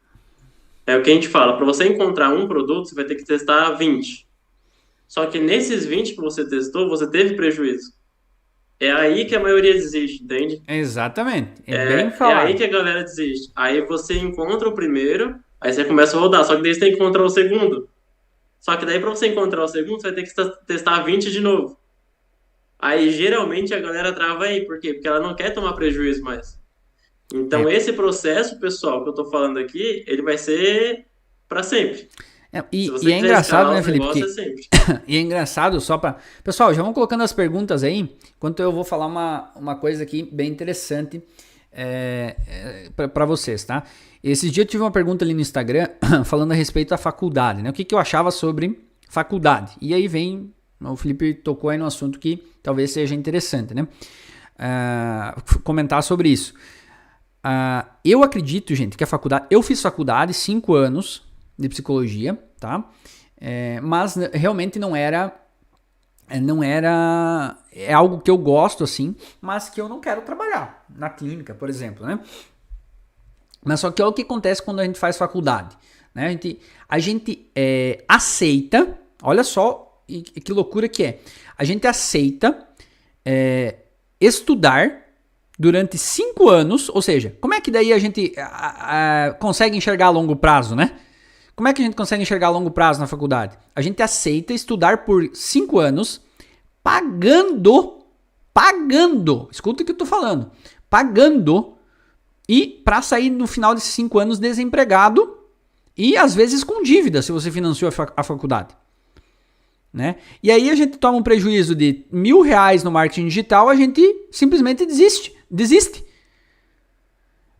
Speaker 2: é o que a gente fala, para você encontrar um produto, você vai ter que testar 20. Só que nesses 20 que você testou, você teve prejuízo. É aí que a maioria desiste, entende?
Speaker 1: Exatamente. Bem falado.
Speaker 2: É aí que a galera desiste. Aí você encontra o primeiro, aí você começa a rodar. Só que daí você tem que encontrar o segundo. Só que daí pra você encontrar o segundo, você vai ter que testar 20 de novo. Aí geralmente a galera trava aí. Por quê? Porque ela não quer tomar prejuízo mais. Então esse processo, pessoal, que eu tô falando aqui, ele vai ser pra sempre.
Speaker 1: E é engraçado, né, Felipe? E é engraçado só para... Pessoal, já vão colocando as perguntas aí, enquanto eu vou falar uma coisa aqui bem interessante para vocês, tá? Esses dias eu tive uma pergunta ali no Instagram falando a respeito da faculdade, né? O que eu achava sobre faculdade. E aí o Felipe tocou aí no assunto que talvez seja interessante, né? Comentar sobre isso. Eu acredito, gente, que a faculdade... Eu fiz faculdade 5 anos de psicologia, tá? Mas realmente não era algo que eu gosto, assim, mas que eu não quero trabalhar na clínica, por exemplo, né? Mas só que olha o que acontece quando a gente faz faculdade, né? A gente aceita, olha só que loucura que é, a gente aceita estudar durante 5 anos, ou seja, como é que daí a gente consegue enxergar a longo prazo, né? Como é que a gente consegue enxergar a longo prazo na faculdade? A gente aceita estudar por 5 anos pagando, escuta o que eu tô falando, pagando, e para sair no final desses 5 anos desempregado e às vezes com dívida, se você financiou a faculdade. Né? E aí a gente toma um prejuízo de R$1.000 no marketing digital, a gente simplesmente desiste.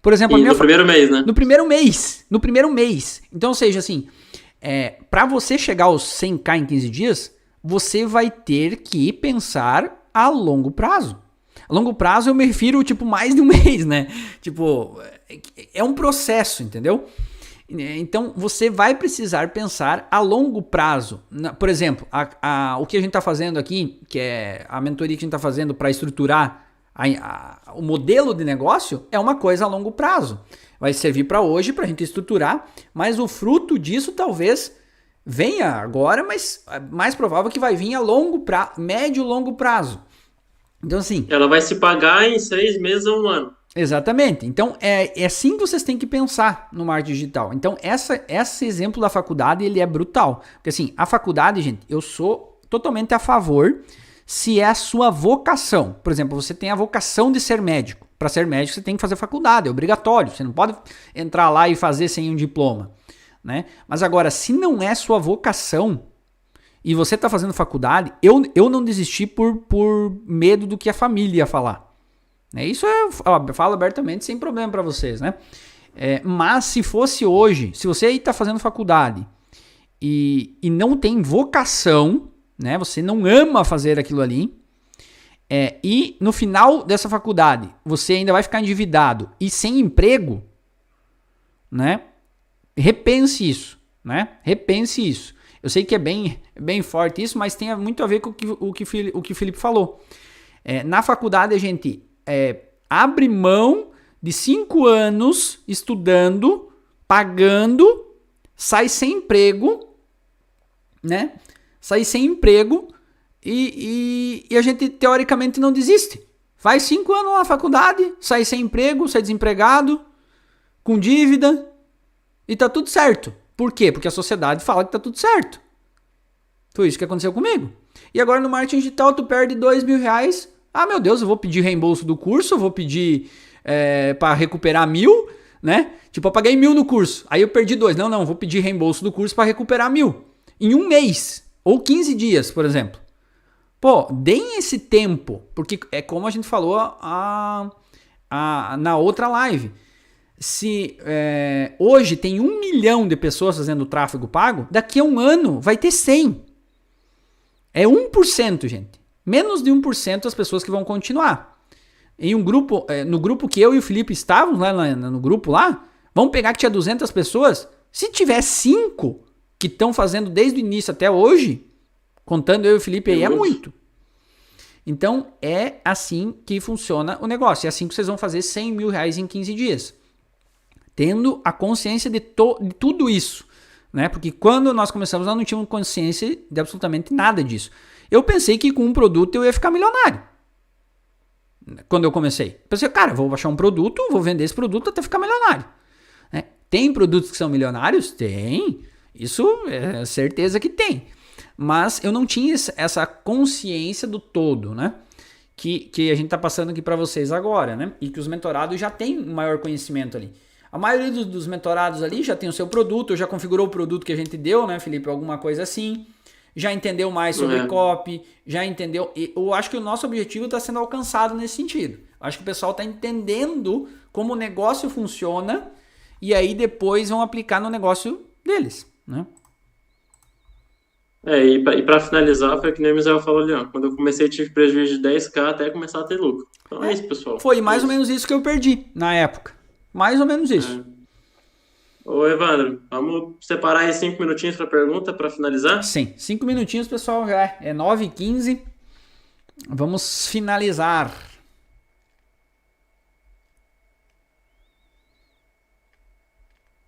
Speaker 1: Por exemplo,
Speaker 2: no primeiro mês, né?
Speaker 1: No primeiro mês. Então, ou seja, assim, para você chegar aos 100k em 15 dias, você vai ter que pensar a longo prazo. A longo prazo eu me refiro, mais de um mês, né? É um processo, entendeu? Então, você vai precisar pensar a longo prazo. Por exemplo, o que a gente está fazendo aqui, que é a mentoria que a gente está fazendo para estruturar o modelo de negócio, é uma coisa a longo prazo. Vai servir para hoje, para a gente estruturar, mas o fruto disso talvez venha agora, mas é mais provável que vai vir a médio e longo prazo. Então, assim...
Speaker 2: Ela vai se pagar em 6 meses ou 1 ano.
Speaker 1: Exatamente. Então, é assim que vocês têm que pensar no marketing digital. Então, esse exemplo da faculdade, ele é brutal. Porque, assim, a faculdade, gente, eu sou totalmente a favor se é a sua vocação. Por exemplo, você tem a vocação de ser médico. Para ser médico, você tem que fazer faculdade, é obrigatório. Você não pode entrar lá e fazer sem um diploma, né? Mas agora, se não é sua vocação e você está fazendo faculdade, eu não desisti por medo do que a família ia falar. Isso eu falo abertamente, sem problema para vocês, né? Mas se fosse hoje, se você aí está fazendo faculdade e não tem vocação, né? Você não ama fazer aquilo ali, e no final dessa faculdade você ainda vai ficar endividado e sem emprego, né? Repense isso, né? Repense isso. Eu sei que é bem forte isso, mas tem muito a ver com o que o Felipe falou. Na faculdade a gente abre mão de 5 anos estudando, pagando, sai sem emprego, né? Sai sem emprego e a gente teoricamente não desiste. Faz 5 anos na faculdade, sai sem emprego, sai desempregado, com dívida e tá tudo certo. Por quê? Porque a sociedade fala que tá tudo certo. Foi isso que aconteceu comigo. E agora no marketing digital tu perde R$2.000. Ah, meu Deus, eu vou pedir reembolso do curso, eu vou pedir para recuperar 1.000, né? Tipo, eu paguei 1.000 no curso, aí eu perdi 2. Não, vou pedir reembolso do curso para recuperar 1.000. Em um mês, ou 15 dias, por exemplo. Pô, deem esse tempo, porque é como a gente falou na outra live. Se hoje tem 1 milhão de pessoas fazendo tráfego pago, daqui a um ano vai ter 100. É 1%, gente. Menos de 1% das pessoas que vão continuar. Em um grupo, no grupo que eu e o Felipe estávamos, lá no grupo lá, vamos pegar que tinha 200 pessoas. Se tiver 5 que estão fazendo desde o início até hoje, contando eu e o Felipe aí, é muito. Então, é assim que funciona o negócio. É assim que vocês vão fazer R$100.000 em 15 dias. Tendo a consciência de tudo isso, né? Porque quando nós começamos, nós não tínhamos consciência de absolutamente nada disso. Eu pensei que com um produto eu ia ficar milionário. Quando eu comecei. Pensei, cara, vou baixar um produto, vou vender esse produto até ficar milionário. Né? Tem produtos que são milionários? Tem. Isso é certeza que tem. Mas eu não tinha essa consciência do todo, né? Que a gente está passando aqui para vocês agora, né? E que os mentorados já têm um maior conhecimento ali. A maioria dos mentorados ali já tem o seu produto, já configurou o produto que a gente deu, né, Felipe? Alguma coisa assim. Já entendeu mais sobre copy, já entendeu. Eu acho que o nosso objetivo está sendo alcançado nesse sentido. Eu acho que o pessoal está entendendo como o negócio funciona e aí depois vão aplicar no negócio deles, né?
Speaker 2: E para finalizar, foi que nem o Misael falou ali, ó. Quando eu comecei, tive prejuízo de 10k até começar a ter lucro. Então é isso, pessoal.
Speaker 1: Foi mais ou menos isso que eu perdi na época. Mais ou menos isso.
Speaker 2: Ô, Evandro, vamos separar aí 5 minutinhos para pergunta, para finalizar?
Speaker 1: Sim, 5 minutinhos, pessoal, já é 9h15. Vamos finalizar.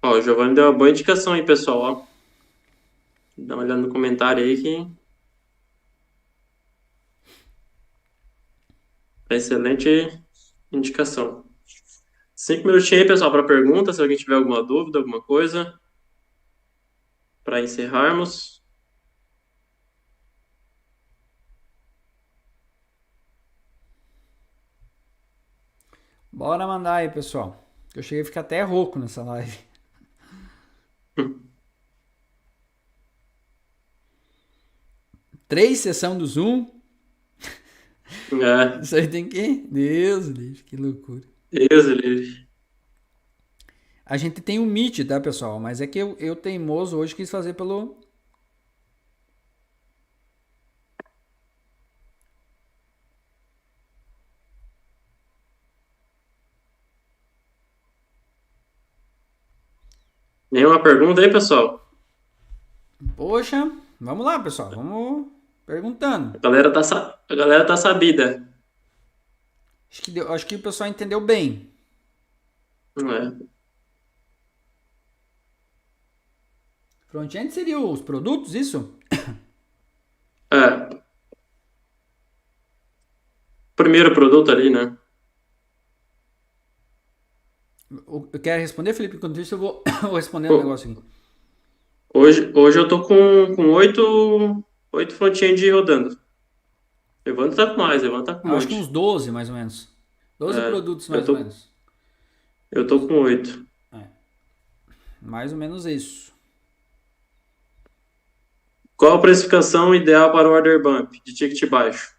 Speaker 2: Ó, o Giovanni deu uma boa indicação aí, pessoal, ó. Dá uma olhada no comentário aí que... Excelente indicação. 5 minutinhos aí, pessoal, para pergunta, se alguém tiver alguma dúvida, alguma coisa, para encerrarmos.
Speaker 1: Bora mandar aí, pessoal. Eu cheguei a ficar até rouco nessa live. 3 sessão do Zoom. Isso aí tem que... Deus, livre, que loucura.
Speaker 2: Deus, livre.
Speaker 1: A gente tem um Meet, tá, pessoal? Mas é que eu teimoso hoje quis fazer pelo...
Speaker 2: Nenhuma pergunta aí, pessoal?
Speaker 1: Poxa, vamos lá, pessoal. Vamos perguntando.
Speaker 2: A galera tá sabida.
Speaker 1: Acho que o pessoal entendeu bem. Front-end seria os produtos, isso?
Speaker 2: Primeiro produto ali, né?
Speaker 1: Eu quero responder, Felipe? Enquanto isso, eu vou responder um negócio aqui.
Speaker 2: Hoje eu tô com 8 front-end rodando. Evandro tá com mais, Evandro tá com
Speaker 1: acho que uns 12, mais ou menos. 12 produtos, mais ou menos.
Speaker 2: Eu tô com 8.
Speaker 1: Mais ou menos isso.
Speaker 2: Qual a precificação ideal para o order bump de ticket baixo?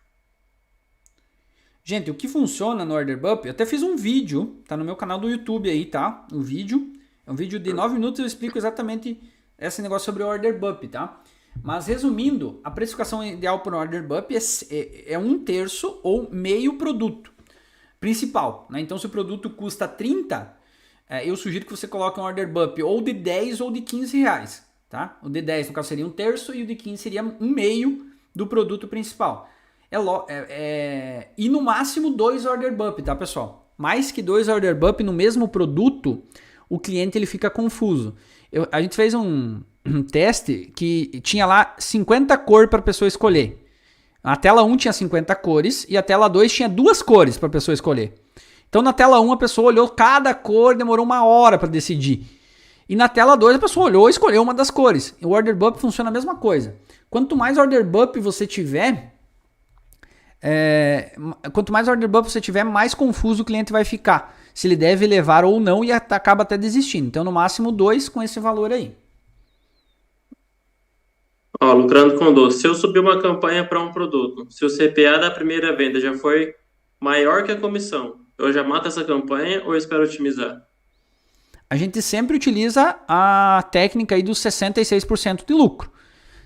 Speaker 1: Gente, o que funciona no order bump, eu até fiz um vídeo, tá no meu canal do YouTube aí, tá? Um vídeo, é um vídeo de 9 minutos, eu explico exatamente esse negócio sobre o order bump, tá? Mas resumindo, a precificação ideal para o order bump é 1/3 ou meio produto principal, né? Então se o produto custa 30, eu sugiro que você coloque um order bump ou de 10 ou de 15 reais, tá? O de 10 no caso seria 1/3 e o de 15 seria 1/2 do produto principal. E no máximo 2 order bump, tá, pessoal? Mais que 2 order bump no mesmo produto, o cliente ele fica confuso. A gente fez um teste que tinha lá 50 cores para a pessoa escolher. A tela 1 tinha 50 cores e a tela 2 tinha 2 cores para a pessoa escolher. Então na tela 1 a pessoa olhou cada cor, demorou 1 hora para decidir. E na tela 2 a pessoa olhou e escolheu uma das cores. O order bump funciona a mesma coisa. Quanto mais order bump você tiver, mais confuso o cliente vai ficar. Se ele deve levar ou não e acaba até desistindo. Então no máximo 2 com esse valor aí.
Speaker 2: Ó, lucrando com doce. Se eu subir uma campanha para um produto, se o CPA da primeira venda já foi maior que a comissão, eu já mato essa campanha ou eu espero otimizar?
Speaker 1: A gente sempre utiliza a técnica aí dos 66% de lucro.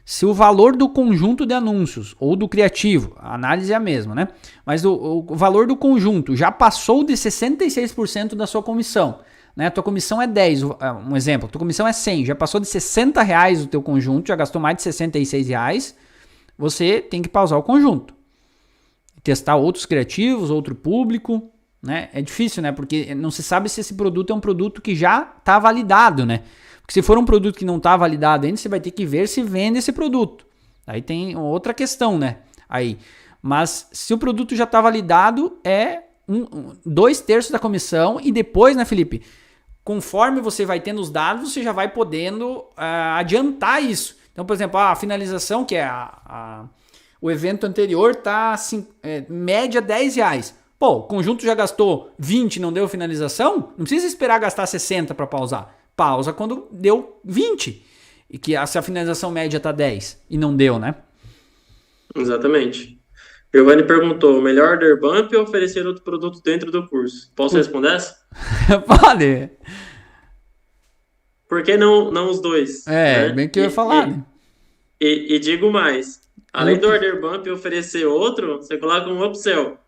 Speaker 1: Se o valor do conjunto de anúncios ou do criativo, a análise é a mesma, né? Mas o valor do conjunto já passou de 66% da sua comissão, né? A tua comissão é 10, um exemplo, a tua comissão é 100, já passou de 60 reais o teu conjunto, já gastou mais de 66 reais, você tem que pausar o conjunto. Testar outros criativos, outro público, né? É difícil, né? Porque não se sabe se esse produto é um produto que já está validado, né? Porque se for um produto que não está validado ainda, você vai ter que ver se vende esse produto. Aí tem outra questão, né? Aí. Mas se o produto já está validado, é 2/3 da comissão. E depois, né, Felipe? Conforme você vai tendo os dados, você já vai podendo adiantar isso. Então, por exemplo, a finalização, que é o evento anterior, está média 10 reais. Pô, o conjunto já gastou 20 e não deu finalização? Não precisa esperar gastar 60 para pausar. Pausa quando deu 20. E que se a finalização média tá 10 e não deu, né?
Speaker 2: Exatamente. Giovanni perguntou, melhor order bump ou oferecer outro produto dentro do curso? Posso responder essa?
Speaker 1: Pode.
Speaker 2: Por que não os dois? Né?
Speaker 1: Bem que eu ia falar, né?
Speaker 2: E digo mais, além do order bump oferecer outro, você coloca um upsell.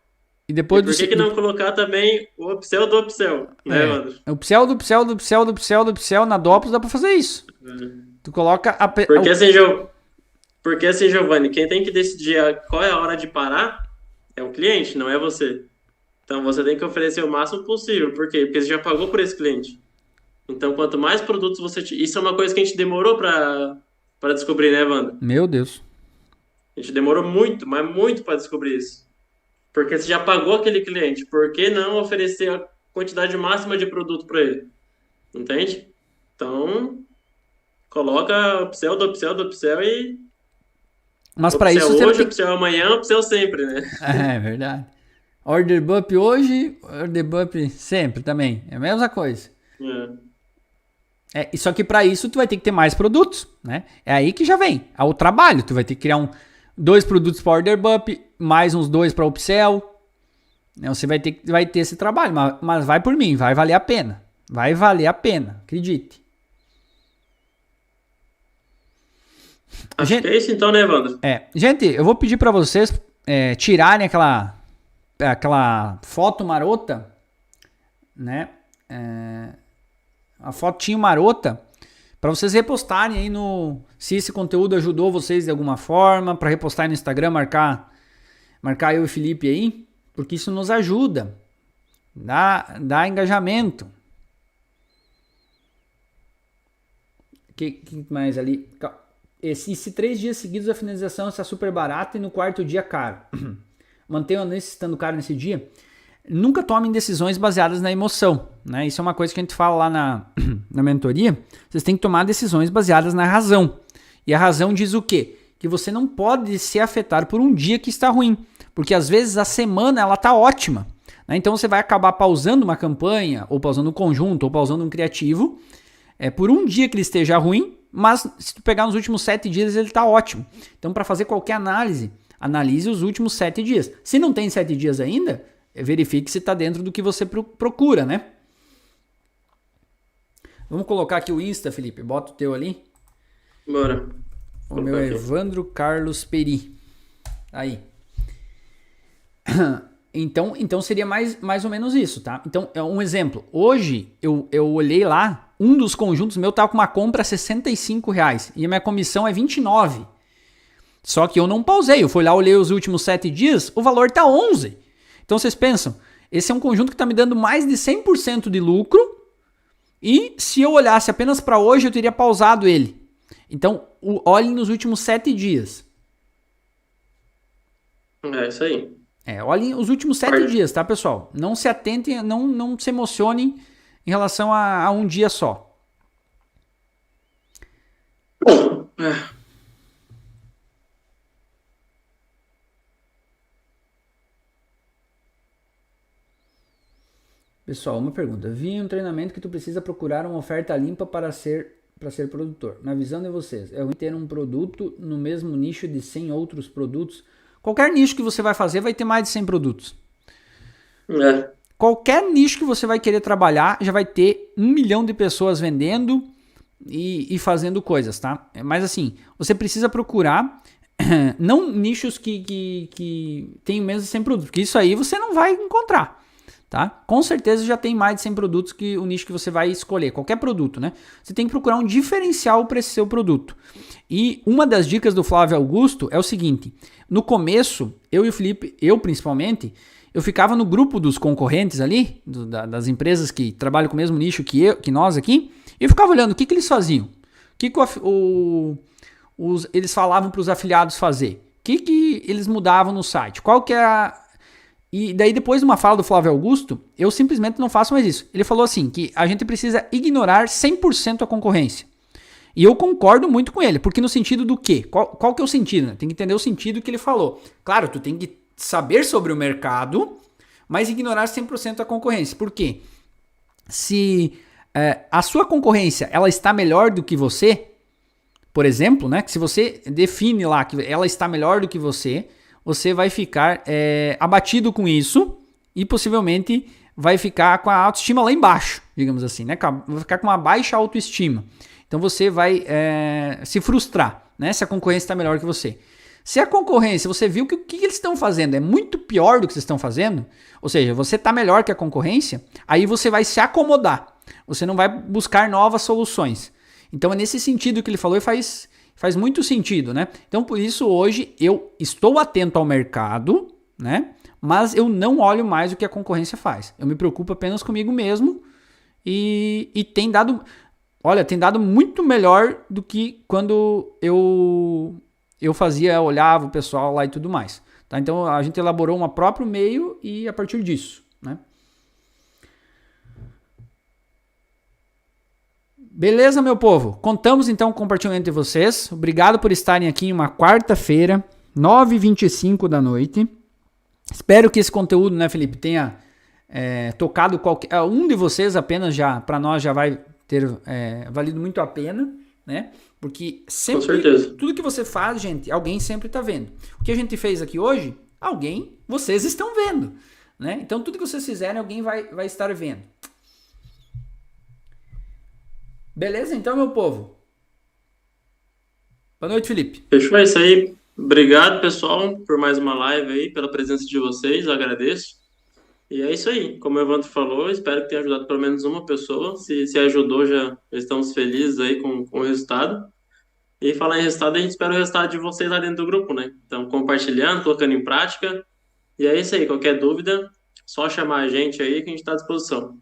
Speaker 1: E depois
Speaker 2: por que não colocar também o upsell do upsell, né, Evandro?
Speaker 1: O upsell do upsell do upsell do upsell do upsell na Doplos dá pra fazer isso. Tu coloca
Speaker 2: Porque assim, Giovanni, quem tem que decidir qual é a hora de parar é o cliente, não é você. Então você tem que oferecer o máximo possível. Por quê? Porque você já pagou por esse cliente. Então quanto mais produtos você... Isso é uma coisa que a gente demorou pra descobrir, né, Evandro?
Speaker 1: Meu Deus.
Speaker 2: A gente demorou muito, mas muito pra descobrir isso. Porque você já pagou aquele cliente, por que não oferecer a quantidade máxima de produto para ele? Entende? Então, coloca upsell do upsell do upsell e...
Speaker 1: Mas para isso
Speaker 2: você hoje, upsell amanhã, upsell sempre, né?
Speaker 1: É verdade. Order bump hoje, order bump sempre também. É a mesma coisa. Só que para isso tu vai ter que ter mais produtos, né? É aí que já vem. É o trabalho. Tu vai ter que criar 2 produtos para order bump, mais uns 2 para upsell. Você vai ter esse trabalho, mas vai por mim, vai valer a pena. Vai valer a pena, acredite.
Speaker 2: Acho que é isso então, né, Evandro?
Speaker 1: Gente, eu vou pedir para vocês tirarem aquela foto marota, né? A fotinho marota, para vocês repostarem aí se esse conteúdo ajudou vocês de alguma forma, para repostar aí no Instagram, marcar eu e o Felipe aí, porque isso nos ajuda, dá engajamento. Que mais ali? Se 3 dias seguidos a finalização está super barata e no 4º dia caro. Mantenha o anúncio estando caro nesse dia. Nunca tomem decisões baseadas na emoção, né? Isso é uma coisa que a gente fala lá na mentoria. Vocês têm que tomar decisões baseadas na razão. E a razão diz o quê? Que você não pode se afetar por um dia que está ruim. Porque às vezes a semana ela está ótima, né? Então você vai acabar pausando uma campanha, ou pausando um conjunto, ou pausando um criativo, por um dia que ele esteja ruim, mas se tu pegar nos últimos 7 dias ele está ótimo. Então para fazer qualquer análise, analise os últimos 7 dias. Se não tem 7 dias ainda, verifique se está dentro do que você procura, né? Vamos colocar aqui o Insta, Felipe. Bota o teu ali.
Speaker 2: Bora.
Speaker 1: O
Speaker 2: Vou
Speaker 1: meu
Speaker 2: colocar
Speaker 1: é
Speaker 2: aqui.
Speaker 1: Evandro Carlos Peri. Aí. Então seria mais ou menos isso, tá? Então, é um exemplo. Hoje, eu olhei lá, um dos conjuntos meu tava com uma compra a R$ 65 e a minha comissão é 29. Só que eu não pausei. Eu fui lá, olhei os últimos 7 dias, o valor tá 11. Então vocês pensam, esse é um conjunto que tá me dando mais de 100% de lucro e se eu olhasse apenas para hoje, eu teria pausado ele. Então, olhem nos últimos 7 dias.
Speaker 2: É isso aí.
Speaker 1: Olhem os últimos 7
Speaker 2: Quarta.
Speaker 1: dias, tá, pessoal? Não se atentem, não se emocionem em relação a um dia só.
Speaker 2: É.
Speaker 1: Pessoal, uma pergunta. Vi em um treinamento que tu precisa procurar uma oferta limpa para ser produtor. Na visão de vocês, é ruim ter um produto no mesmo nicho de 100 outros produtos? Qualquer nicho que você vai fazer vai ter mais de 100 produtos.
Speaker 2: É.
Speaker 1: Qualquer nicho que você vai querer trabalhar já vai ter 1 milhão de pessoas vendendo e fazendo coisas, tá? Mas assim, você precisa procurar não nichos que tem menos de 100 produtos, porque isso aí você não vai encontrar. Tá? Com certeza já tem mais de 100 produtos que o nicho que você vai escolher, qualquer produto, né? Você tem que procurar um diferencial para esse seu produto. E uma das dicas do Flávio Augusto é o seguinte: no começo, eu e o Felipe, eu principalmente, eu ficava no grupo dos concorrentes ali, das empresas que trabalham com o mesmo nicho que nós aqui, e eu ficava olhando o que eles faziam, o que eles falavam para os afiliados fazer, o que eles mudavam no site, qual que é E daí, depois de uma fala do Flávio Augusto, eu simplesmente não faço mais isso. Ele falou assim, que a gente precisa ignorar 100% a concorrência. E eu concordo muito com ele, porque no sentido do quê? Qual que é o sentido? Né? Tem que entender o sentido que ele falou. Claro, tu tem que saber sobre o mercado, mas ignorar 100% a concorrência. Por quê? Se a sua concorrência ela está melhor do que você, por exemplo, né, que se você define lá que ela está melhor do que você vai ficar abatido com isso e possivelmente vai ficar com a autoestima lá embaixo, digamos assim, né? Vai ficar com uma baixa autoestima. Então você vai se frustrar, né? Se a concorrência está melhor que você. Se a concorrência, você viu que o que eles estão fazendo é muito pior do que vocês estão fazendo, ou seja, você está melhor que a concorrência, aí você vai se acomodar. Você não vai buscar novas soluções. Então é nesse sentido que ele falou e faz muito sentido, né? Então, por isso, hoje, eu estou atento ao mercado, né? Mas eu não olho mais o que a concorrência faz. Eu me preocupo apenas comigo mesmo e tem dado... Olha, tem dado muito melhor do que quando eu olhava o pessoal lá e tudo mais. Tá? Então, a gente elaborou um próprio meio e a partir disso, né? Beleza, meu povo? Contamos então com o compartilhamento de vocês. Obrigado por estarem aqui em uma quarta-feira, 9h25 da noite. Espero que esse conteúdo, né, Felipe, tenha tocado um de vocês apenas já, para nós já vai ter valido muito a pena, né? Porque
Speaker 2: Com
Speaker 1: sempre,
Speaker 2: certeza.
Speaker 1: tudo que você faz, gente, alguém sempre está vendo. O que a gente fez aqui hoje, vocês estão vendo, né? Então tudo que vocês fizerem, alguém vai estar vendo. Beleza, então, meu povo? Boa noite, Felipe.
Speaker 2: Fechou, é isso aí. Obrigado, pessoal, por mais uma live aí, pela presença de vocês, eu agradeço. E é isso aí. Como o Evandro falou, espero que tenha ajudado pelo menos uma pessoa. Se ajudou, já estamos felizes aí com o resultado. E falar em resultado, a gente espera o resultado de vocês lá dentro do grupo, né? Então, compartilhando, colocando em prática. E é isso aí. Qualquer dúvida, só chamar a gente aí que a gente está à disposição.